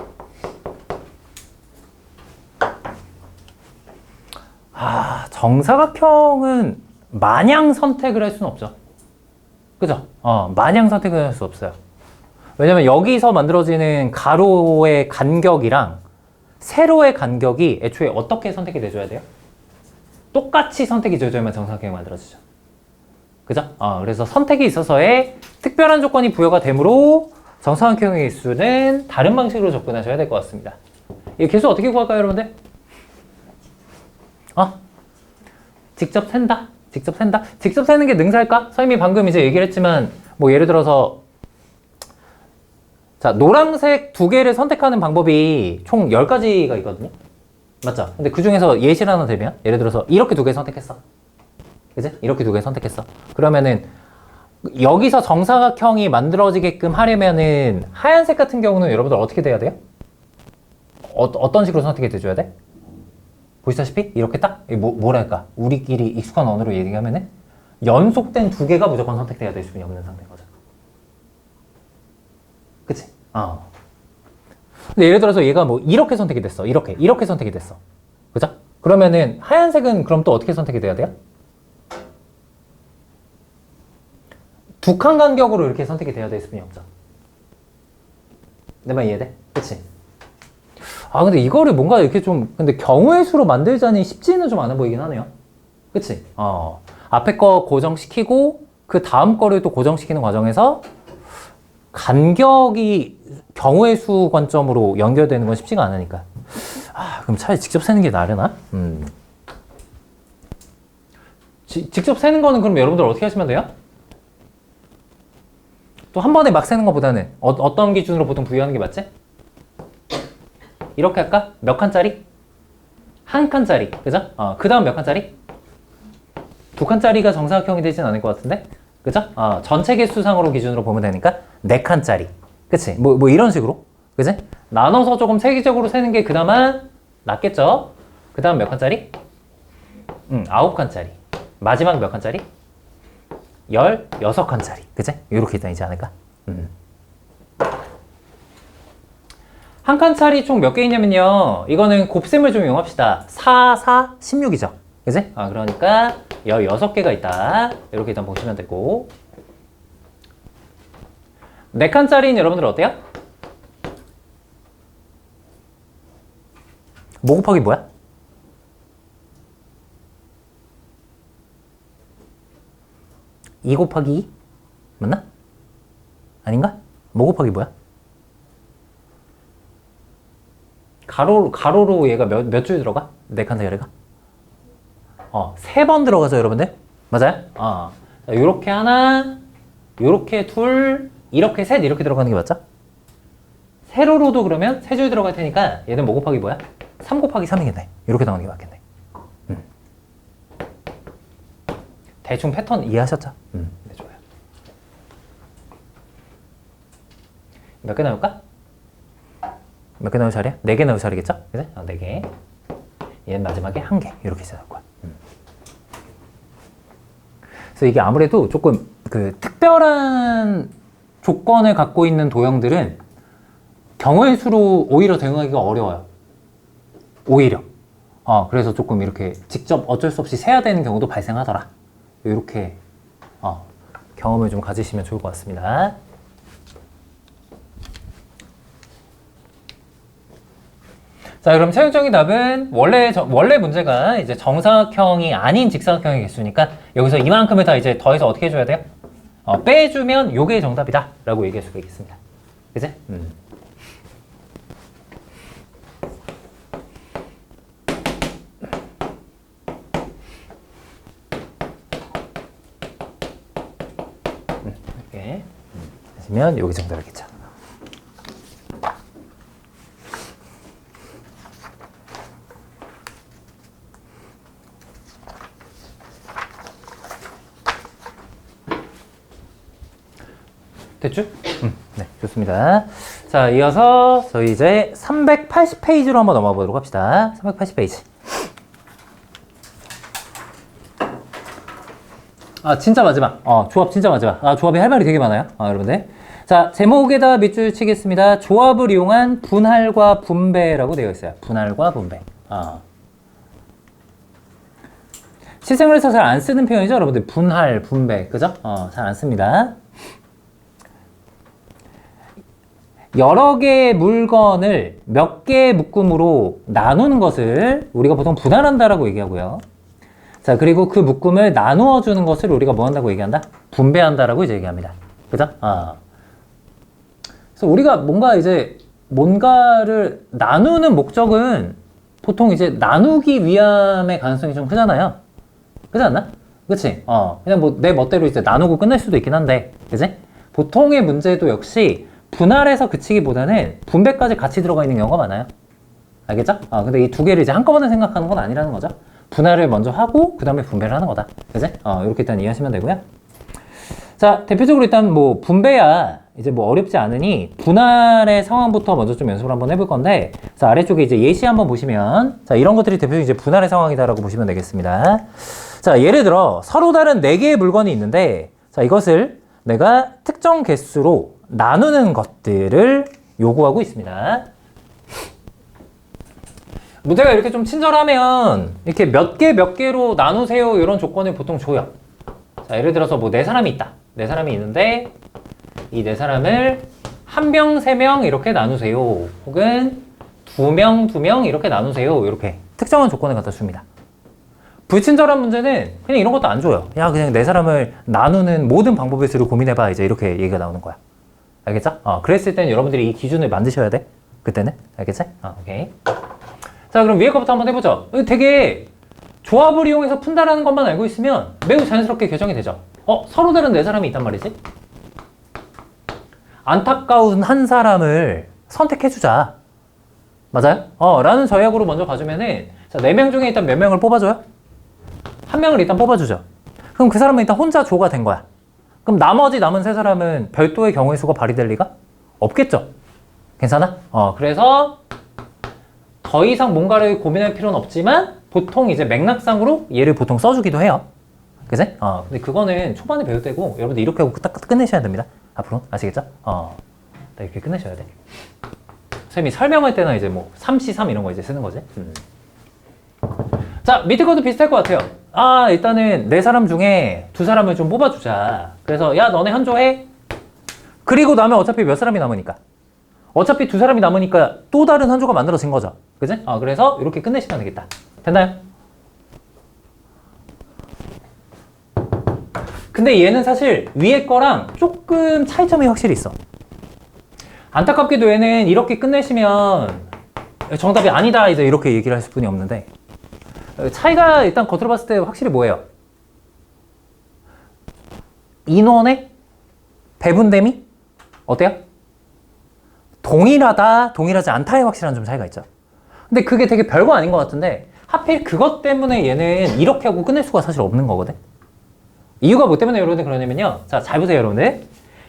A: 정사각형은 마냥 선택을 할 수는 없죠. 그죠? 마냥 선택을 할 수 없어요. 왜냐면 여기서 만들어지는 가로의 간격이랑 세로의 간격이 애초에 어떻게 선택이 돼줘야 돼요? 똑같이 선택이 돼줘야만 정사각형이 만들어지죠. 그죠? 그래서 선택이 있어서의 특별한 조건이 부여가 되므로 정사각형의 개수는 다른 방식으로 접근하셔야 될 것 같습니다. 이 개수 어떻게 구할까요, 여러분들? 직접 센다? 직접 센다? 직접 세는 게 능사일까? 선생님이 방금 이제 얘기를 했지만, 뭐 예를 들어서, 자, 노란색 2개를 선택하는 방법이 총 10가지가 있거든요? 맞죠? 근데 그 중에서 예시를 하나 들면, 예를 들어서 이렇게 2개 선택했어. 그치? 이렇게 2개 선택했어. 그러면은, 여기서 정사각형이 만들어지게끔 하려면은, 하얀색 같은 경우는 여러분들 어떻게 돼야 돼요? 어떤 식으로 선택이 돼줘야 돼? 보시다시피 이렇게 딱 뭐랄까 우리끼리 익숙한 언어로 얘기하면은 연속된 2개가 무조건 선택돼야 될 수밖에 없는 상태인 거죠. 그치? 근데 예를 들어서 얘가 뭐 이렇게 선택이 됐어. 이렇게 선택이 됐어. 그죠? 그러면은 하얀색은 그럼 또 어떻게 선택이 돼야 돼요? 2칸 간격으로 이렇게 선택이 돼야 될 수밖에 없죠. 내 말 이해돼? 그치? 근데 이거를 뭔가 이렇게 좀, 근데 경우의 수로 만들자니 쉽지는 좀 않아 보이긴 하네요. 그치? 앞에 거 고정시키고, 그 다음 거를 또 고정시키는 과정에서 간격이 경우의 수 관점으로 연결되는 건 쉽지가 않으니까. 그럼 차라리 직접 세는 게 나으려나? 직접 세는 거는 그럼 여러분들 어떻게 하시면 돼요? 또 한 번에 막 세는 것보다는 어떤 기준으로 보통 부여하는 게 맞지? 이렇게 할까? 몇 칸짜리? 한 칸짜리. 그죠? 그 다음 몇 칸짜리? 2칸짜리가 정사각형이 되진 않을 것 같은데? 그죠? 전체 개수상으로 기준으로 보면 되니까 4칸짜리. 그치? 뭐 이런 식으로. 그치? 나눠서 조금 세계적으로 세는 게 그나마 낫겠죠? 그 다음 몇 칸짜리? 9칸짜리. 마지막 몇 칸짜리? 16칸짜리. 그치? 이렇게 다니지 않을까? 한 칸짜리 총 몇 개 있냐면요. 이거는 곱셈을 좀 이용합시다. 4, 4, 16이죠. 그치? 그러니까 16개가 있다. 이렇게 일단 보시면 되고. 4칸짜리는 여러분들 어때요? 뭐 곱하기 뭐야? 2 곱하기 2? 맞나? 아닌가? 뭐 곱하기 뭐야? 가로로 얘가 몇 줄 들어가? 4칸짜리가? 3번 들어가죠, 여러분들? 맞아요? 요렇게 하나, 요렇게 둘, 이렇게 셋, 이렇게 들어가는 게 맞죠? 세로로도 그러면 3줄 들어갈 테니까 얘는 뭐 곱하기 뭐야? 3 곱하기 3이겠네. 이렇게 나오는 게 맞겠네. 대충 패턴 이해하셨죠? 네, 좋아요. 몇 개 나올까? 몇 개 나올 자리야? 4개 나올 자리겠죠? 그래? 4개. 얘는 마지막에 1개. 이렇게 나올 거야. 그래서 이게 아무래도 조금 그 특별한 조건을 갖고 있는 도형들은 경우의 수로 오히려 대응하기가 어려워요. 오히려. 그래서 조금 이렇게 직접 어쩔 수 없이 세야 되는 경우도 발생하더라. 이렇게 경험을 좀 가지시면 좋을 것 같습니다. 자, 그럼 최종적인 답은 원래 문제가 이제 정사각형이 아닌 직사각형의 개수니까 여기서 이만큼을 다 이제 더해서 어떻게 해줘야 돼요? 빼주면 요게 정답이다 라고 얘기할 수가 있겠습니다. 그치? 이렇게 하시면 요게 정답이겠죠. 됐죠? 네, 좋습니다. 자, 이어서 저희 이제 380페이지로 한번 넘어가 보도록 합시다. 380페이지. 진짜 마지막. 조합 진짜 마지막. 조합이 할 말이 되게 많아요. 여러분들. 자, 제목에다 밑줄 치겠습니다. 조합을 이용한 분할과 분배라고 되어 있어요. 분할과 분배. 실생활에서 잘 안 쓰는 표현이죠, 여러분들. 분할, 분배. 그죠? 잘 안 씁니다. 여러 개의 물건을 몇 개의 묶음으로 나누는 것을 우리가 보통 분할한다라고 얘기하고요. 자, 그리고 그 묶음을 나누어 주는 것을 우리가 뭐 한다고 얘기한다? 분배한다라고 이제 얘기합니다. 그죠? 그래서 우리가 뭔가를 나누는 목적은 보통 이제 나누기 위함의 가능성이 좀 크잖아요. 그렇지 않나? 그치? 그냥 뭐 내 멋대로 이제 나누고 끝낼 수도 있긴 한데, 그치? 보통의 문제도 역시 분할에서 그치기보다는 분배까지 같이 들어가 있는 경우가 많아요. 알겠죠? 근데 이 두 개를 이제 한꺼번에 생각하는 건 아니라는 거죠. 분할을 먼저 하고 그 다음에 분배를 하는 거다. 그치? 이렇게 일단 이해하시면 되고요. 자, 대표적으로 일단 뭐 분배야 이제 뭐 어렵지 않으니 분할의 상황부터 먼저 좀 연습을 한번 해볼 건데, 자, 아래쪽에 이제 예시 한번 보시면, 자, 이런 것들이 대표적으로 이제 분할의 상황이다라고 보시면 되겠습니다. 자, 예를 들어 서로 다른 4개의 물건이 있는데, 자, 이것을 내가 특정 개수로 나누는 것들을 요구하고 있습니다. 문제가 이렇게 좀 친절하면 이렇게 몇 개로 나누세요 이런 조건을 보통 줘요. 자, 예를 들어서 뭐 4사람이 있다. 4사람이 있는데 이 4사람을 1명, 3명 이렇게 나누세요. 혹은 2명, 2명 이렇게 나누세요. 이렇게 특정한 조건을 갖다 줍니다. 불친절한 문제는 그냥 이런 것도 안 줘요. 야, 그냥 4사람을 나누는 모든 방법의 수를 고민해봐. 이제 이렇게 얘기가 나오는 거야. 알겠죠? 그랬을 때는 여러분들이 이 기준을 만드셔야 돼. 그때는. 알겠지? 오케이. 자, 그럼 위에 거부터 한번 해보죠. 되게 조합을 이용해서 푼다라는 것만 알고 있으면 매우 자연스럽게 결정이 되죠. 서로 다른 4사람이 있단 말이지? 안타까운 한 사람을 선택해주자. 맞아요? 라는 전략으로 먼저 가주면은, 자, 4명 중에 일단 몇 명을 뽑아줘요? 1명을 일단 뽑아주죠. 그럼 그 사람은 일단 혼자 조가 된 거야. 그럼 나머지 남은 3사람은 별도의 경우의 수가 발휘될 리가 없겠죠? 괜찮아? 그래서 더 이상 뭔가를 고민할 필요는 없지만 보통 이제 맥락상으로 얘를 보통 써주기도 해요. 그치? 근데 그거는 초반에 배울 때고 여러분들 이렇게 하고 딱 끝내셔야 됩니다. 앞으로. 아시겠죠? 딱 이렇게 끝내셔야 돼. 선생님이 설명할 때나 이제 뭐 3C3 이런 거 이제 쓰는 거지. 자, 밑에 것도 비슷할 것 같아요. 일단은 4사람 중에 2사람을 좀 뽑아주자. 그래서 야, 너네 한 조 해? 그리고 나면 어차피 몇 사람이 남으니까. 어차피 2사람이 남으니까 또 다른 한 조가 만들어진 거죠. 그지? 그래서 이렇게 끝내시면 되겠다. 됐나요? 근데 얘는 사실 위에 거랑 조금 차이점이 확실히 있어. 안타깝게도 얘는 이렇게 끝내시면 정답이 아니다 이제 이렇게 얘기를 하실 분이 없는데, 차이가 일단 겉으로 봤을 때 확실히 뭐예요? 인원의 배분됨이 어때요? 동일하다, 동일하지 않다의 확실한 좀 차이가 있죠. 근데 그게 되게 별거 아닌 것 같은데 하필 그것 때문에 얘는 이렇게 하고 끝낼 수가 사실 없는 거거든. 이유가 뭐 때문에 여러분들 그러냐면요, 자, 잘 보세요 여러분들.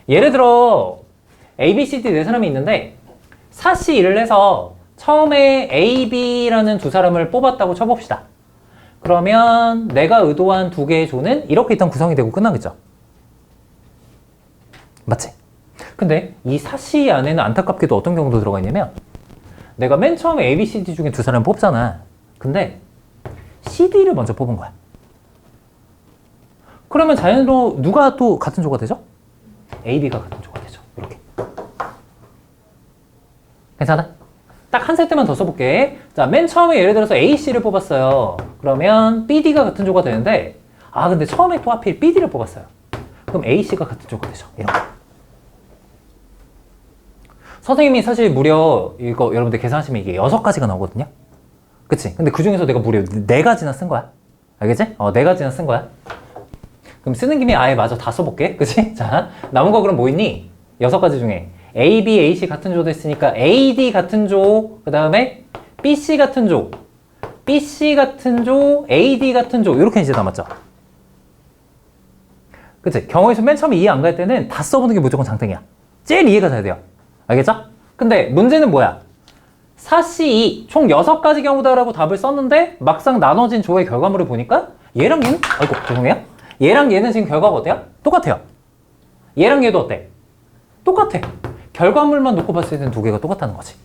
A: 예를 들어 A, B, C, D 4사람이 있는데 사시 1을 해서 처음에 A, B라는 2사람을 뽑았다고 쳐봅시다. 그러면 내가 의도한 2개의 조는 이렇게 일단 구성이 되고 끝나겠죠. 맞지? 근데 이 사시 안에는 안타깝게도 어떤 경우도 들어가 있냐면, 내가 맨 처음에 A, B, C, D 중에 2사람을 뽑잖아. 근데 CD를 먼저 뽑은 거야. 그러면 자연으로 누가 또 같은 조가 되죠? AB가 같은 조가 되죠. 이렇게. 괜찮아? 딱 한 세트만 더 써볼게. 자, 맨 처음에 예를 들어서 AC를 뽑았어요. 그러면 BD가 같은 조가 되는데, 아, 근데 처음에 또 하필 BD를 뽑았어요. 그럼 AC가 같은 조가 되죠. 이런 거. 선생님이 사실 무려 이거 여러분들 계산하시면 이게 6가지가 나오거든요. 그치? 근데 그 중에서 내가 무려 4가지나 쓴 거야. 알겠지? 4가지나 쓴 거야. 그럼 쓰는 김에 아예 마저 다 써볼게. 그치? 자, 남은 거 그럼 뭐 있니? 6가지 중에 A, B, AC 같은 조 됐으니까 AD 같은 조, 그 다음에 BC 같은 조, BC 같은 조, AD 같은 조 이렇게 이제 남았죠. 그치? 경우에서 맨 처음에 이해 안 갈 때는 다 써보는 게 무조건 장땡이야. 제일 이해가 잘 돼요. 알겠죠? 근데 문제는 뭐야? 4C2 총 6가지 경우다라고 답을 썼는데 막상 나눠진 조의 결과물을 보니까 얘랑 얘는 아이고 죄송해요. 얘랑 얘는 지금 결과가 어때요? 똑같아요. 얘랑 얘도 어때? 똑같아. 결과물만 놓고 봤을 때는 두 개가 똑같다는 거지.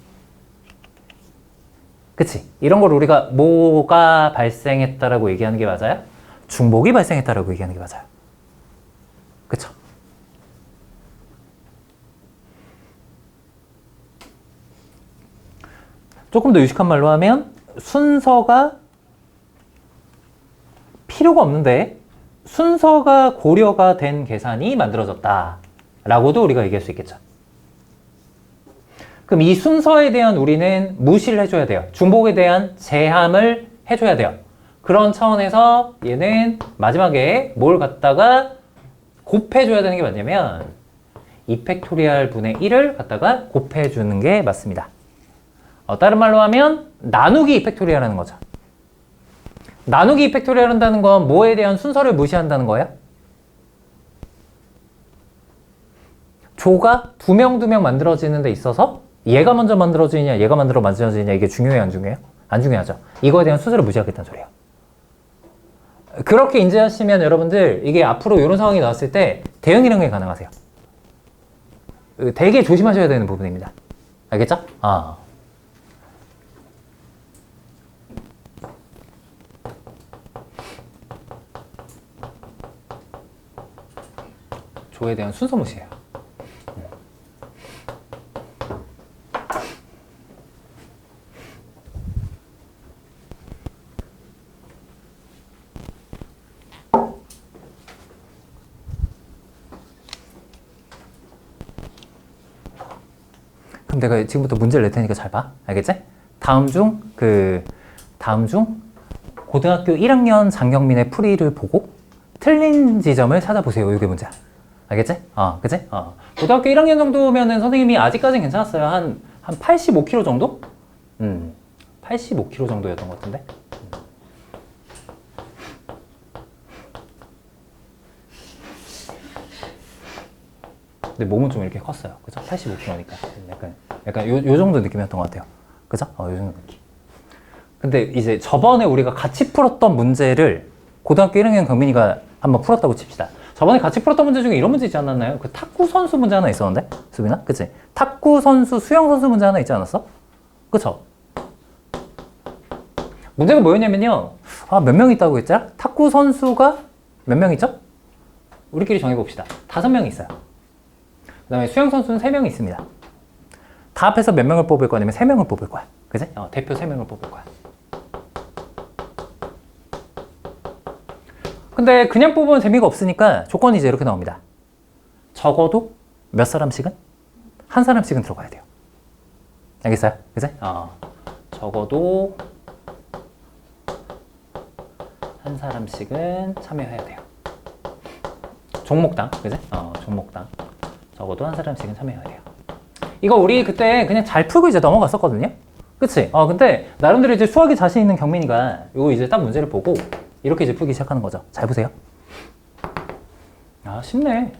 A: 그치? 이런 걸 우리가 뭐가 발생했다라고 얘기하는 게 맞아요? 중복이 발생했다라고 얘기하는 게 맞아요. 그쵸? 조금 더 유식한 말로 하면 순서가 필요가 없는데 순서가 고려가 된 계산이 만들어졌다 라고도 우리가 얘기할 수 있겠죠. 그럼 이 순서에 대한 우리는 무시를 해줘야 돼요. 중복에 대한 제함을 해줘야 돼요. 그런 차원에서 얘는 마지막에 뭘 갖다가 곱해줘야 되는 게 맞냐면 2팩토리얼 분의 1을 갖다가 곱해주는 게 맞습니다. 다른 말로 하면 나누기 2팩토리얼 하는 거죠. 나누기 2팩토리얼 한다는 건 뭐에 대한 순서를 무시한다는 거예요? 조가 2명 2명 만들어지는 데 있어서 얘가 먼저 만들어지느냐 얘가 만들어지느냐 이게 중요해요 안 중요해요? 안 중요하죠. 이거에 대한 순서를 무시하겠다는 소리예요. 그렇게 인지하시면 여러분들 이게 앞으로 이런 상황이 나왔을 때 대응 이랑이 가능하세요. 되게 조심하셔야 되는 부분입니다. 알겠죠? 조에 대한 순서 무시해요. 그럼 내가 지금부터 문제를 낼 테니까 잘 봐. 알겠지? 다음 중 고등학교 1학년 장경민의 풀이를 보고 틀린 지점을 찾아보세요. 이게 문제야. 알겠지? 그치? 고등학교 1학년 정도면은 선생님이 아직까지는 괜찮았어요. 한 85kg 정도? 85kg 정도였던 것 같은데? 근데 몸은 좀 이렇게 컸어요. 그죠? 85kg니까. 약간 요 정도 느낌이었던 것 같아요. 그죠? 요 정도 느낌. 근데 이제 저번에 우리가 같이 풀었던 문제를 고등학교 1학년 경민이가 한번 풀었다고 칩시다. 저번에 같이 풀었던 문제 중에 이런 문제 있지 않았나요? 그 탁구 선수 문제 하나 있었는데? 수빈아? 그치? 탁구 선수, 수영 선수 문제 하나 있지 않았어? 그쵸? 문제가 뭐였냐면요. 몇 명 있다고 했죠? 탁구 선수가 몇 명 있죠? 우리끼리 정해봅시다. 5명 있어요. 그 다음에 수영 선수는 3명 있습니다. 다 합해서 몇 명을 뽑을 거냐면 3명을 뽑을 거야. 그치? 대표 3명을 뽑을 거야. 근데 그냥 뽑으면 재미가 없으니까 조건이 이제 이렇게 나옵니다. 적어도 몇 사람씩은? 한 사람씩은 들어가야 돼요. 알겠어요? 그치? 적어도 한 사람씩은 참여해야 돼요. 종목당, 그치? 종목당. 적어도 한 사람씩은 참여해야 돼요. 이거 우리 그때 그냥 잘 풀고 이제 넘어갔었거든요? 그치? 근데 나름대로 이제 수학에 자신 있는 경민이가 이거 이제 딱 문제를 보고 이렇게 이제 풀기 시작하는 거죠. 잘 보세요. 쉽네.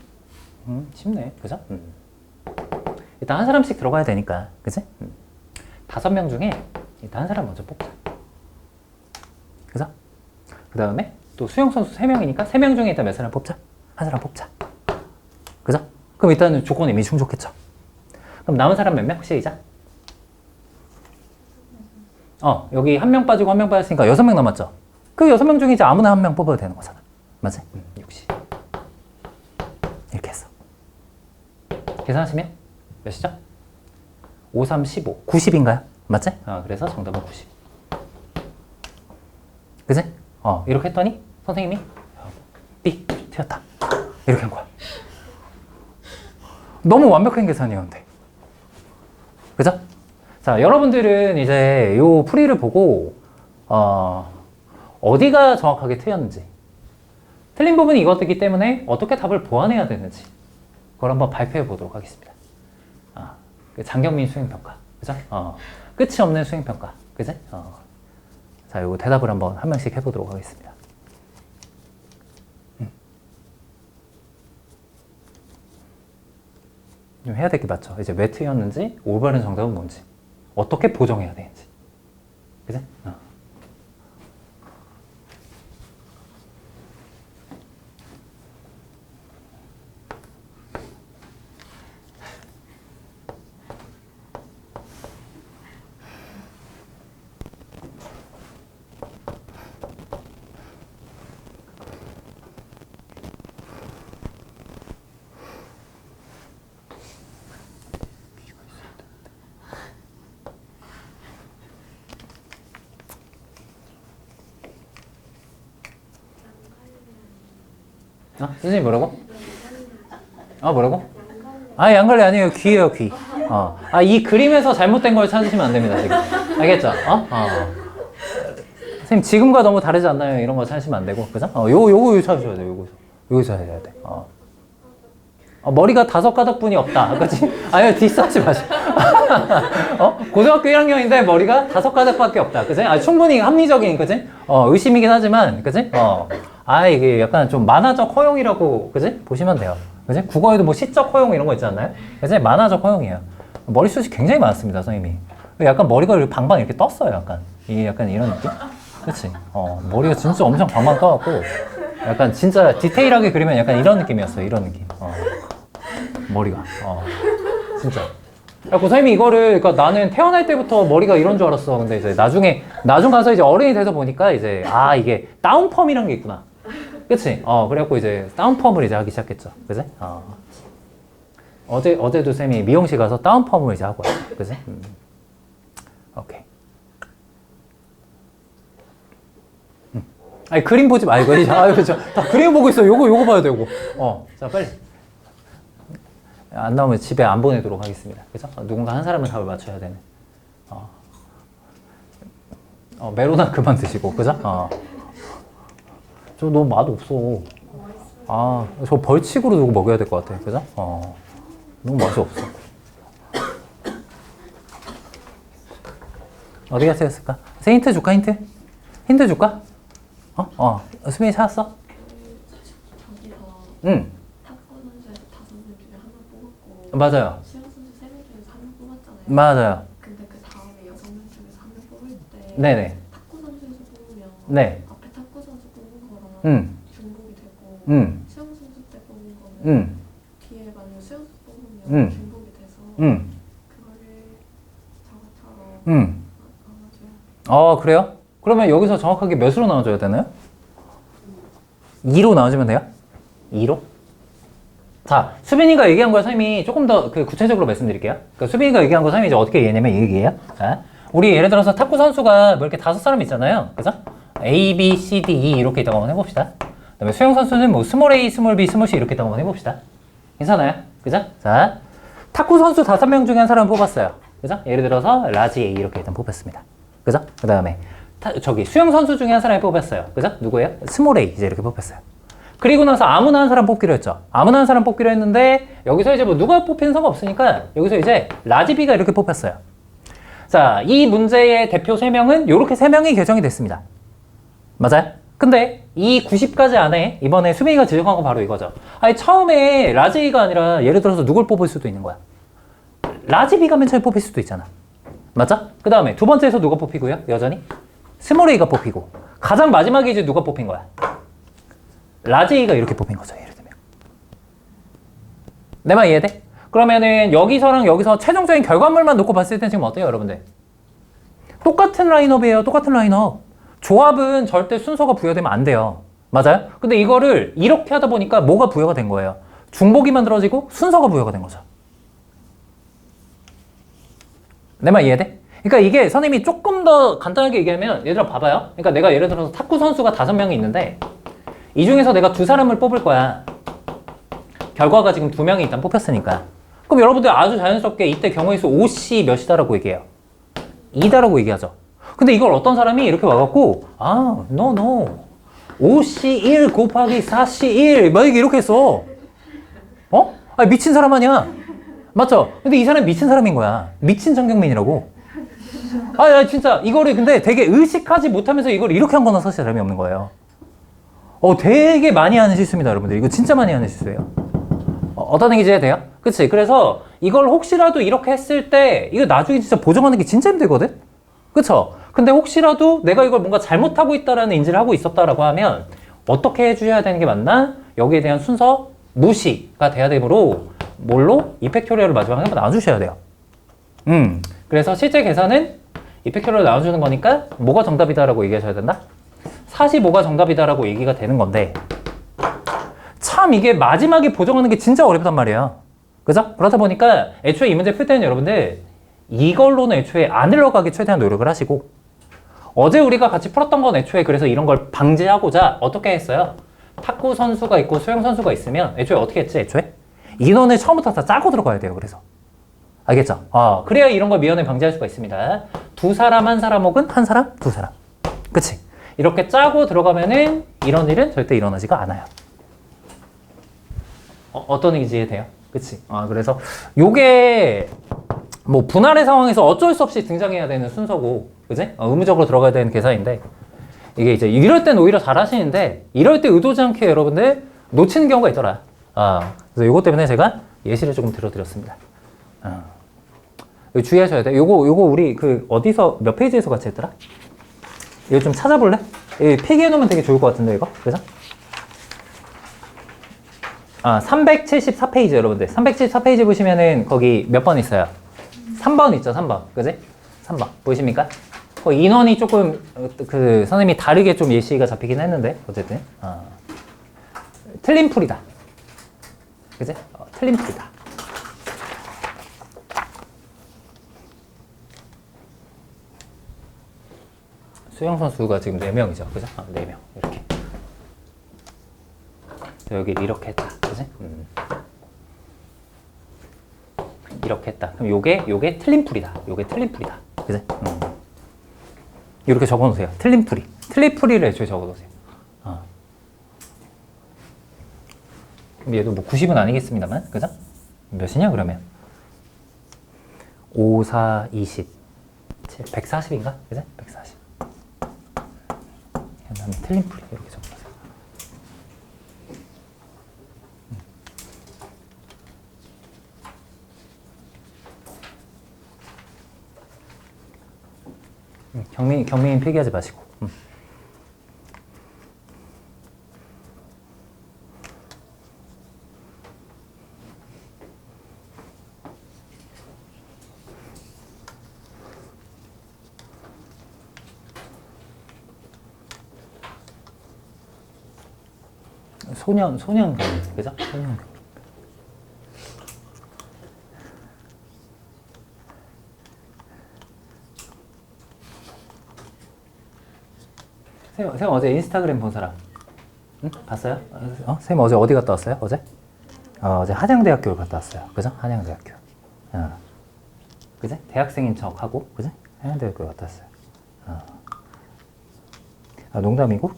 A: 쉽네. 그죠? 일단 한 사람씩 들어가야 되니까. 그치? 5명 중에 일단 한 사람 먼저 뽑자. 그죠? 그 다음에 또 수영선수 3명이니까 3명 중에 일단 몇 사람 뽑자? 한 사람 뽑자. 그죠? 그럼 일단은 조건이 이미 충족했죠. 그럼 남은 사람 몇 명? 시작. 여기 한 명 빠지고 한 명 빠졌으니까 6명 남았죠? 그 6명 중에 이제 아무나 한 명 뽑아도 되는 거잖아. 맞지? 60. 이렇게 했어. 계산하시면 몇이죠? 5, 3, 15. 90인가요? 맞지? 그래서 정답은 90. 그지? 이렇게 했더니 선생님이 삑 튀었다. 이렇게 한 거야. 너무 완벽한 계산이었는데. 그죠? 자, 여러분들은 이제 요 풀이를 보고 어디가 정확하게 틀렸는지, 틀린 부분이 이것이기 때문에 어떻게 답을 보완해야 되는지 그걸 한번 발표해 보도록 하겠습니다. 장경민 수행평가, 그죠? 끝이 없는 수행평가, 그죠? 자, 요거 대답을 한번 한 명씩 해보도록 하겠습니다. 좀 해야 될 게 맞죠? 이제 왜 틀렸는지, 올바른 정답은 뭔지, 어떻게 보정해야 되는지, 그죠? 선생님 뭐라고? 뭐라고? 양갈래 아니에요. 귀예요, 귀. 이 그림에서 잘못된 걸 찾으시면 안 됩니다, 지금. 알겠죠? 선생님, 지금과 너무 다르지 않나요? 이런 거 찾으시면 안 되고, 그죠? 요거 찾으셔야 돼요, 요거 찾아야 돼. 머리가 5가닥분이 없다. 그치? 아니요, 디스하지 마시고. 고등학교 1학년인데 머리가 5가닥밖에 없다. 그치? 충분히 합리적인, 그치? 의심이긴 하지만, 그치? 이게 약간 좀 만화적 허용이라고, 그치? 보시면 돼요. 그치? 국어에도 뭐 시적 허용 이런 거 있지 않나요? 그치? 만화적 허용이에요. 머리숱이 굉장히 많았습니다, 선생님이. 약간 머리가 이렇게 방방 이렇게 떴어요, 약간. 약간 이런 느낌? 그치? 머리가 진짜 엄청 방방 떠갖고, 약간 진짜 디테일하게 그리면 약간 이런 느낌이었어요, 이런 느낌. 머리가. 진짜. 그래서 선생님이 이거를, 그러니까 나는 태어날 때부터 머리가 이런 줄 알았어. 근데 이제 나중 가서 이제 어른이 돼서 보니까 이제, 이게 다운펌이란 게 있구나. 그치? 그래갖고 이제 다운펌을 이제 하기 시작했죠. 그치? 어제도 쌤이 미용실 가서 다운펌을 이제 하고 왔어. 그치? 오케이. 그림 보지 말고. 그죠? 다 그림 보고 있어. 요거 봐야 돼, 요거. 자, 빨리. 안 나오면 집에 안 보내도록 하겠습니다. 그죠? 누군가 한 사람은 답을 맞춰야 되는. 메로나 그만 드시고, 그죠? 저 너무 맛없어. 저 벌칙으로 누구 먹여야 될 것 같아. 그죠? 너무 맛이 없어. 어디 갔을까? 힌트 줄까, 힌트? 힌트 줄까? 수빈이 찾았어?
B: 저기서
A: 응.
B: 탁구 선수에서 5명 중에 1명 뽑았고
A: 맞아요.
B: 수영 선수 3명 중에서 1명 뽑았잖아요.
A: 맞아요.
B: 근데 그 다음에 6명 중에서 1명 뽑을 때
A: 네네.
B: 탁구 선수에서 뽑으면
A: 네.
B: 앞에 탁구 선수 뽑은 거랑 중복이 되고 수영 선수 때 뽑은 거는 뒤에 만약에 수영 선수 뽑으면 중복이 돼서 그거를 저것처럼 나눠줘야
A: 그래요? 그러면 여기서 정확하게 몇으로 나눠줘야 되나요? 2로 나눠주면 돼요? 2로? 자, 수빈이가 얘기한 걸 선생님이 조금 더 구체적으로 말씀드릴게요. 그러니까 수빈이가 얘기한 거 선생님이 이제 어떻게 얘기하냐면 이 얘기예요. 자, 우리 예를 들어서 탁구 선수가 뭐 이렇게 5사람 있잖아요. 그죠? A, B, C, D, E 이렇게 있다고 한번 해봅시다. 그 다음에 수영 선수는 뭐 스몰 A, 스몰 B, 스몰 C 이렇게 있다고 한번 해봅시다. 괜찮아요? 그죠? 자, 탁구 선수 5명 중에 한 사람 뽑았어요. 그죠? 예를 들어서 라지 A 이렇게 일단 뽑았습니다. 그죠? 그 다음에 수영 선수 중에 한 사람이 뽑혔어요. 그죠? 누구예요? 스몰 A 이제 이렇게 뽑혔어요. 그리고 나서 아무나 한 사람 뽑기로 했죠. 아무나 한 사람 뽑기로 했는데 여기서 이제 뭐 누가 뽑히는 상관없으니까 여기서 이제 라지 B가 이렇게 뽑혔어요. 자, 이 문제의 대표 3명은 이렇게 3명이 결정이 됐습니다. 맞아요? 근데 이 90가지 안에 이번에 수빈이가 지적한 건 바로 이거죠. 처음에 라지 A가 아니라 예를 들어서 누굴 뽑을 수도 있는 거야. 라지 B가 맨 처음에 뽑힐 수도 있잖아. 맞죠? 그 다음에 두 번째에서 누가 뽑히고요? 여전히 스몰 A가 뽑히고 가장 마지막에 이제 누가 뽑힌 거야? 라지 A가 이렇게 뽑힌 거죠. 예를 들면 내 말 이해돼? 그러면은 여기서랑 여기서 최종적인 결과물만 놓고 봤을 땐 지금 어때요, 여러분들? 똑같은 라인업이에요. 똑같은 라인업. 조합은 절대 순서가 부여되면 안 돼요. 맞아요? 근데 이거를 이렇게 하다 보니까 뭐가 부여가 된 거예요? 중복이 만들어지고 순서가 부여가 된 거죠. 내 말 이해돼? 그러니까 이게 선생님이 조금 더 간단하게 얘기하면 얘들아 봐봐요. 그러니까 내가 예를 들어서 탁구 선수가 5명이 있는데 이 중에서 내가 2사람을 뽑을 거야. 결과가 지금 2명이 일단 뽑혔으니까. 그럼 여러분들 아주 자연스럽게 이때 경우의 수 5C 몇이다라고 얘기해요. 2다라고 얘기하죠. 근데 이걸 어떤 사람이 이렇게 와갖고 no 5C 1 곱하기 4C 1 막 이렇게 했어. 아니 미친 사람 아니야. 맞죠? 근데 이 사람이 미친 사람인 거야. 미친 정경민이라고. 야, 진짜 이거를 근데 되게 의식하지 못하면서 이걸 이렇게 한 거나 사실 사람이 없는 거예요. 되게 많이 하는 실수입니다, 여러분들. 이거 진짜 많이 하는 실수예요. 어떤 얘기인지 이해돼요? 그치? 그래서 이걸 혹시라도 이렇게 했을 때 이거 나중에 진짜 보정하는 게 진짜 힘들거든? 그쵸? 근데 혹시라도 내가 이걸 뭔가 잘못하고 있다라는 인지를 하고 있었다라고 하면 어떻게 해줘야 되는 게 맞나? 여기에 대한 순서 무시가 돼야 되므로 뭘로? 이펙토리얼을 마지막에 한번 나눠주셔야 돼요. 그래서 실제 계산은 이펙토리얼을 나눠주는 거니까 뭐가 정답이다라고 얘기하셔야 된다? 45가 정답이다라고 얘기가 되는 건데 참 이게 마지막에 보정하는 게 진짜 어렵단 말이에요. 그죠? 그러다 보니까 애초에 이 문제 풀 때는 여러분들 이걸로는 애초에 안 흘러가게 최대한 노력을 하시고 어제 우리가 같이 풀었던 건 애초에 그래서 이런 걸 방지하고자 어떻게 했어요? 탁구 선수가 있고 수영 선수가 있으면 애초에 어떻게 했지? 애초에? 인원을 처음부터 다 짜고 들어가야 돼요. 그래서 알겠죠? 그래야 이런 걸 미연에 방지할 수가 있습니다. 2사람, 1사람 혹은 1사람, 2사람. 그치? 이렇게 짜고 들어가면은 이런 일은 절대 일어나지가 않아요. 어떤 얘기인지 이해돼요? 그치? 그래서 요게 뭐 분할의 상황에서 어쩔 수 없이 등장해야 되는 순서고, 그치? 의무적으로 들어가야 되는 계산인데 이게 이제 이럴 땐 오히려 잘 하시는데 이럴 때 의도지 않게 여러분들 놓치는 경우가 있더라. 그래서 요거 때문에 제가 예시를 조금 들어드렸습니다. 주의하셔야 돼. 요거 우리 어디서 몇 페이지에서 같이 했더라? 이거 좀 찾아볼래? 필기해 놓으면 되게 좋을 것 같은데 이거? 그죠? 374페이지 여러분들. 374페이지 보시면은 거기 몇 번 있어요? 3번 있죠, 3번. 그지? 3번. 보이십니까? 인원이 조금 선생님이 다르게 좀 예시가 잡히긴 했는데 어쨌든 틀린 풀이다. 그지? 틀린 풀이다. 수영 선수가 지금 4명이죠. 그죠? 4명. 이렇게. 여기 이렇게 했다. 그지? 이렇게 했다. 그럼 요게 틀린 풀이다. 요게 틀린 풀이다. 그지? 이렇게 적어 놓으세요. 틀린 풀이. 틀린 풀이를 애초에 적어 놓으세요. 얘도 뭐 90은 아니겠습니다만. 그죠? 몇이냐, 그러면? 5, 4, 20. 7, 140인가? 그죠? 140. 그다음에 틀린 풀이. 이렇게 적어 놓으세요. 경민 필기하지 마시고. 소년 경민, 그죠? 소년 경민. 쌤 어제 인스타그램 본 사람? 응? 봤어요? 쌤 어제 어디 갔다 왔어요? 어제? 어제 한양대학교를 갔다 왔어요. 그죠? 한양대학교. 그지? 대학생인 척하고, 그지? 한양대학교 갔다 왔어요. 농담이고,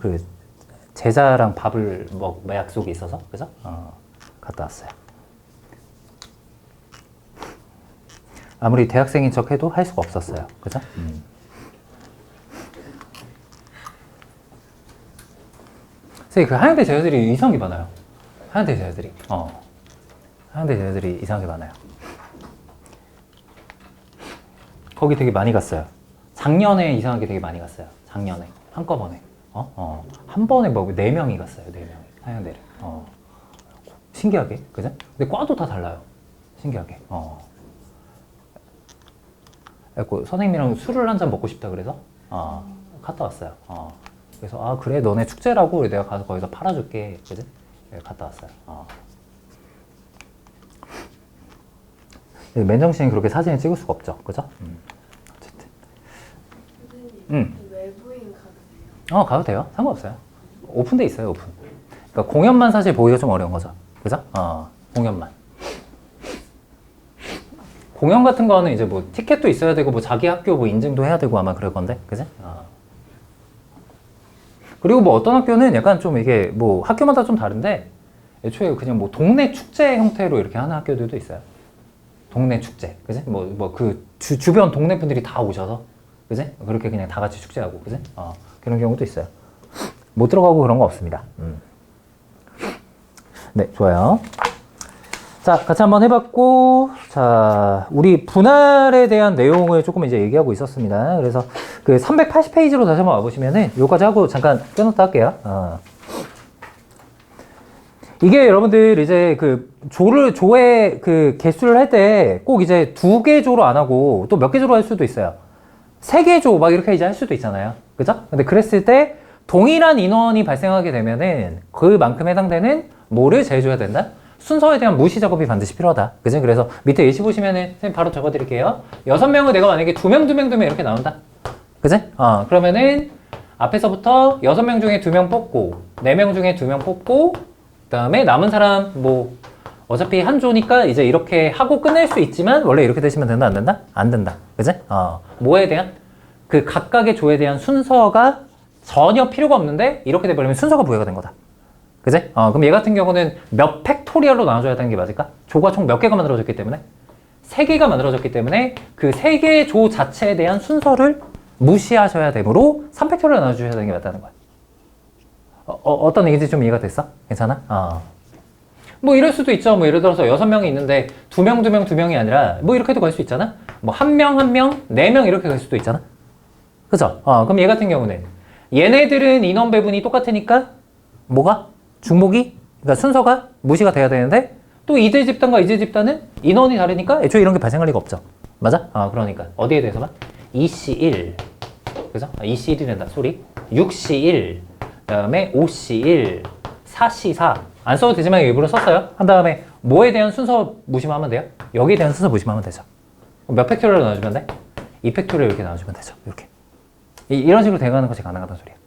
A: 제자랑 밥을 약속이 있어서, 그죠? 갔다 왔어요. 아무리 대학생인 척 해도 할 수가 없었어요. 그죠? 선생님, 한양대 제자들이 이상하게 많아요. 한양대 제자들이. 한양대 제자들이 이상하게 많아요. 거기 되게 많이 갔어요. 작년에 이상하게 되게 많이 갔어요. 작년에. 한꺼번에. 한 번에 4명이 갔어요. 4명이. 한양대를. 신기하게. 그죠? 근데 과도 다 달라요. 신기하게. 그래서 선생님이랑 술을 한 잔 먹고 싶다 그래서 갔다 왔어요. 그래서 아 그래 너네 축제라고 내가 가서 거기서 팔아줄게. 그지? 네, 갔다 왔어요. 맨정신이 그렇게 사진을 찍을 수가 없죠. 그죠? 어쨌든.
B: 선생님, 외부인 가도 돼요?
A: 가도 돼요. 상관없어요. 오픈돼 있어요, 오픈. 그러니까 공연만 사실 보기가 좀 어려운 거죠. 그죠? 공연만. 공연 같은 거는 이제 뭐 티켓도 있어야 되고 뭐 자기 학교 뭐 인증도 해야 되고 아마 그럴 건데. 그지? 그리고 뭐 어떤 학교는 약간 좀 이게 뭐 학교마다 좀 다른데 애초에 그냥 뭐 동네 축제 형태로 이렇게 하는 학교들도 있어요. 동네 축제. 그지? 뭐 그 주변 동네 분들이 다 오셔서. 그지? 그렇게 그냥 다 같이 축제하고. 그지? 그런 경우도 있어요. 못 들어가고 그런 거 없습니다. 네, 좋아요. 자, 같이 한번 해봤고, 자, 우리 분할에 대한 내용을 조금 이제 얘기하고 있었습니다. 그래서 그 380페이지로 다시 한번 와보시면은 요까지 하고 잠깐 끊었다 할게요. 이게 여러분들 이제 그 조의 그 개수를 할 때 꼭 이제 2개 조로 안 하고 또 몇 개 조로 할 수도 있어요. 3개 조 막 이렇게 이제 할 수도 있잖아요. 그죠? 근데 그랬을 때 동일한 인원이 발생하게 되면은 그만큼 해당되는 뭐를 제해줘야 된다? 순서에 대한 무시 작업이 반드시 필요하다. 그죠? 그래서 밑에 예시 보시면은 선생님 바로 적어 드릴게요. 6명을 내가 만약에 2명 이렇게 나온다. 그죠? 그러면은 앞에서부터 6명 중에 2명 뽑고 4명 중에 2명 뽑고 그 다음에 남은 사람 뭐 어차피 한 조니까 이제 이렇게 하고 끝낼 수 있지만 원래 이렇게 되시면 된다 안 된다? 안 된다. 그죠? 뭐에 대한? 그 각각의 조에 대한 순서가 전혀 필요가 없는데 이렇게 돼버리면 순서가 부여가 된 거다. 그지? 그럼 얘 같은 경우는 몇 팩토리얼로 나눠줘야 되는 게 맞을까? 조가 총 몇 개가 만들어졌기 때문에? 3개가 만들어졌기 때문에 그 3개의 조 자체에 대한 순서를 무시하셔야 되므로 3팩토리얼로 나눠주셔야 되는 게 맞다는 거야. 어떤 얘기인지 좀 이해가 됐어? 괜찮아? 뭐 이럴 수도 있죠. 뭐 예를 들어서 6명이 있는데 2명이 아니라 뭐 이렇게도 갈 수 있잖아? 뭐 1명, 4명 이렇게 갈 수도 있잖아? 그죠? 그럼 얘 같은 경우는 얘네들은 인원 배분이 똑같으니까 뭐가? 중복이? 그러니까 순서가 무시가 돼야 되는데 또 이제 집단과 이제 집단은 인원이 다르니까 애초에 이런 게 발생할 리가 없죠. 맞아? 그러니까 어디에 대해서만? 2C1 그죠? 2C1이란다 소리 6C1 그 다음에 5C1 4C4 안 써도 되지만 일부러 썼어요. 한 다음에 뭐에 대한 순서 무시만 하면 돼요? 여기에 대한 순서 무시만 하면 되죠. 몇 팩토리얼로 나눠주면 돼? 2팩토리얼 이렇게 나눠주면 되죠. 이렇게 이런 식으로 돼가는 것이 가능하다는 소리예요.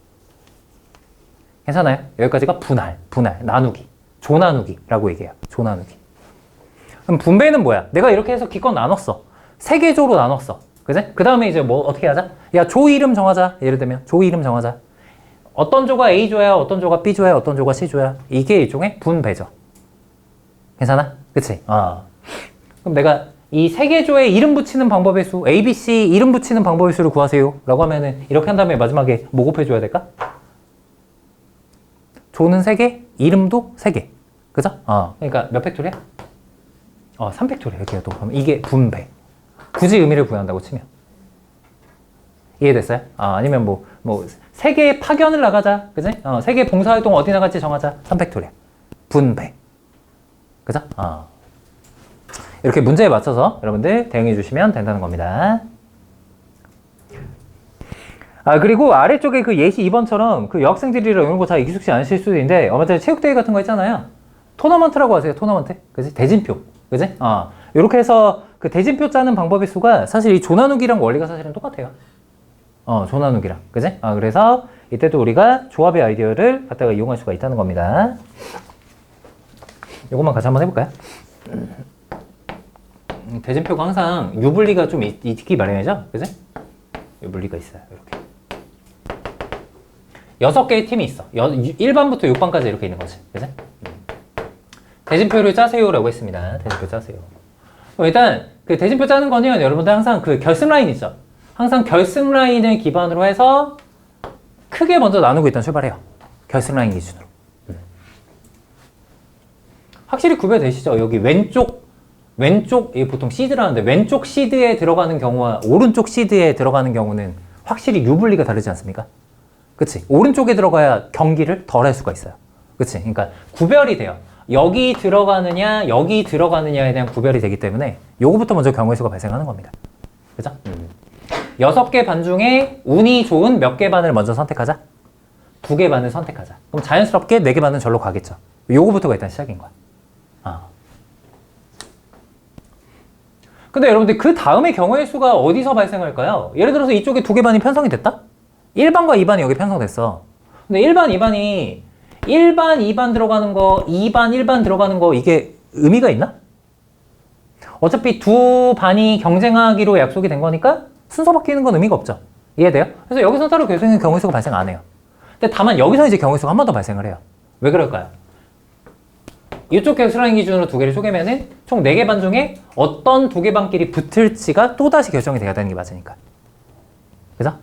A: 괜찮아요? 여기까지가 분할, 나누기, 조 나누기라고 얘기해요. 조 나누기. 그럼 분배는 뭐야? 내가 이렇게 해서 기껏 나눴어. 3개 조로 나눴어. 그지? 그 다음에 이제 뭐 어떻게 하자? 야, 조 이름 정하자. 예를 들면 조 이름 정하자. 어떤 조가 A조야, 어떤 조가 B조야, 어떤 조가 C조야. 이게 일종의 분배죠. 괜찮아? 그치? 그럼 내가 이 3개 조에 이름 붙이는 방법의 수, A, B, C 이름 붙이는 방법의 수를 구하세요. 라고 하면은 이렇게 한 다음에 마지막에 뭐 곱해줘야 될까? 조는 3개, 이름도 3개. 그죠? 그러니까 몇 팩토리야? 3팩토리야. 이렇게 또 그러면 이게 분배. 굳이 의미를 부여한다고 치면. 이해됐어요? 아니면 뭐 3개의 파견을 나가자. 그지? 3개 봉사활동 어디 나갈지 정하자. 3팩토리야. 분배. 그죠? 이렇게 문제에 맞춰서 여러분들 대응해 주시면 된다는 겁니다. 그리고 아래쪽에 그 예시 2번처럼 그 여학생들이랑 이런 거 잘 익숙치 않으실 수도 있는데 얼마 전에 체육대회 같은 거 있잖아요. 토너먼트라고 하세요. 토너먼트. 그지? 대진표. 그지? 요렇게 해서 그 대진표 짜는 방법의 수가 사실 이 조나누기랑 원리가 사실은 똑같아요. 조나누기랑. 그지? 그래서 이때도 우리가 조합의 아이디어를 갖다가 이용할 수가 있다는 겁니다. 요것만 같이 한번 해볼까요? 대진표가 항상 유불리가 좀 있기 마련이죠? 그지? 유불리가 있어요. 이렇게. 6개의 팀이 있어. 1반부터 6반까지 이렇게 있는 거지. 그지? 대진표를 짜세요라고 했습니다. 대진표 짜세요. 일단 그 대진표 짜는 거는 여러분들 항상 그 결승 라인 있죠? 항상 결승 라인을 기반으로 해서 크게 먼저 나누고 일단 출발해요. 결승 라인 기준으로. 확실히 구별되시죠? 여기 왼쪽 이게 보통 시드라는데 왼쪽 시드에 들어가는 경우와 오른쪽 시드에 들어가는 경우는 확실히 유불리가 다르지 않습니까? 그치? 오른쪽에 들어가야 경기를 덜 할 수가 있어요. 그치? 그러니까 구별이 돼요. 여기 들어가느냐에 대한 구별이 되기 때문에 요거부터 먼저 경우의 수가 발생하는 겁니다. 그죠? 6개 반 중에 운이 좋은 몇 개 반을 먼저 선택하자? 2개 반을 선택하자. 그럼 자연스럽게 4개 반은 절로 가겠죠. 요거부터가 일단 시작인 거야. 근데 여러분들 그 다음에 경우의 수가 어디서 발생할까요? 예를 들어서 이쪽에 2개 반이 편성이 됐다? 1반과 2반이 여기 편성됐어. 근데 1반, 2반이 1반, 2반 들어가는 거, 2반, 1반 들어가는 거 이게 의미가 있나? 어차피 두 반이 경쟁하기로 약속이 된 거니까 순서 바뀌는 건 의미가 없죠. 이해돼요? 그래서 여기서 따로 계속적인 경우의 수가 발생 안 해요. 근데 다만 여기서 이제 경우의 수가 한 번 더 발생을 해요. 왜 그럴까요? 이쪽 개수라는 기준으로 2개를 쪼개면은 총 4개 반 중에 어떤 2개 반끼리 붙을지가 또다시 결정이 돼야 되는 게 맞으니까. 그죠?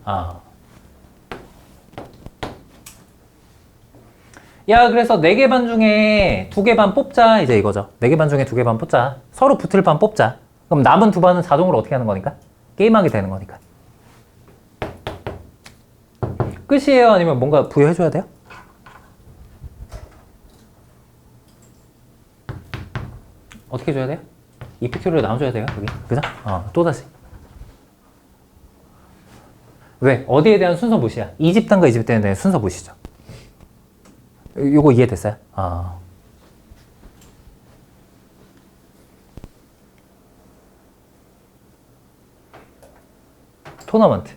A: 야, 그래서 4개 반 중에 2개 반 뽑자. 이제 이거죠. 4개 반 중에 2개 반 뽑자. 서로 붙을 반 뽑자. 그럼 남은 2반은 자동으로 어떻게 하는 거니까? 게임하게 되는 거니까. 끝이에요? 아니면 뭔가 부여해줘야 돼요? 어떻게 줘야 돼요? 이펙트를 나눠줘야 돼요, 여기. 그죠? 또다시. 왜? 어디에 대한 순서 무시야? 이 집단과 이 집단에 대한 순서 무시죠. 요거 이해됐어요? 토너먼트.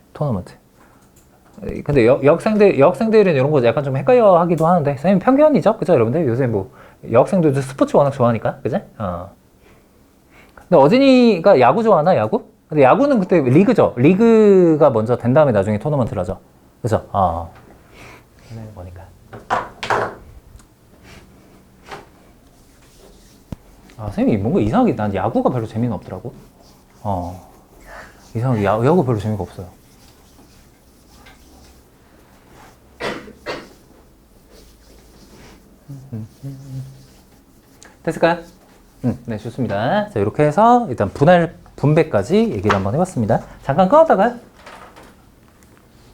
A: 근데 여학생들은 이런 거 약간 좀 헷갈려 하기도 하는데, 선생님 편견이죠? 그죠, 여러분들? 요새 뭐, 여학생들도 스포츠 워낙 좋아하니까, 그죠? 근데 어진이가 야구 좋아하나, 야구? 근데 야구는 그때 리그죠? 리그가 먼저 된 다음에 나중에 토너먼트를 하죠. 그죠? 그런 거니까. 선생님이 뭔가 이상하게, 난 야구가 별로 재미는 없더라고. 이상하게 야구 별로 재미가 없어요. 됐을까요? 네, 좋습니다. 자, 이렇게 해서 일단 분배까지 얘기를 한번 해봤습니다. 잠깐 끊었다가요.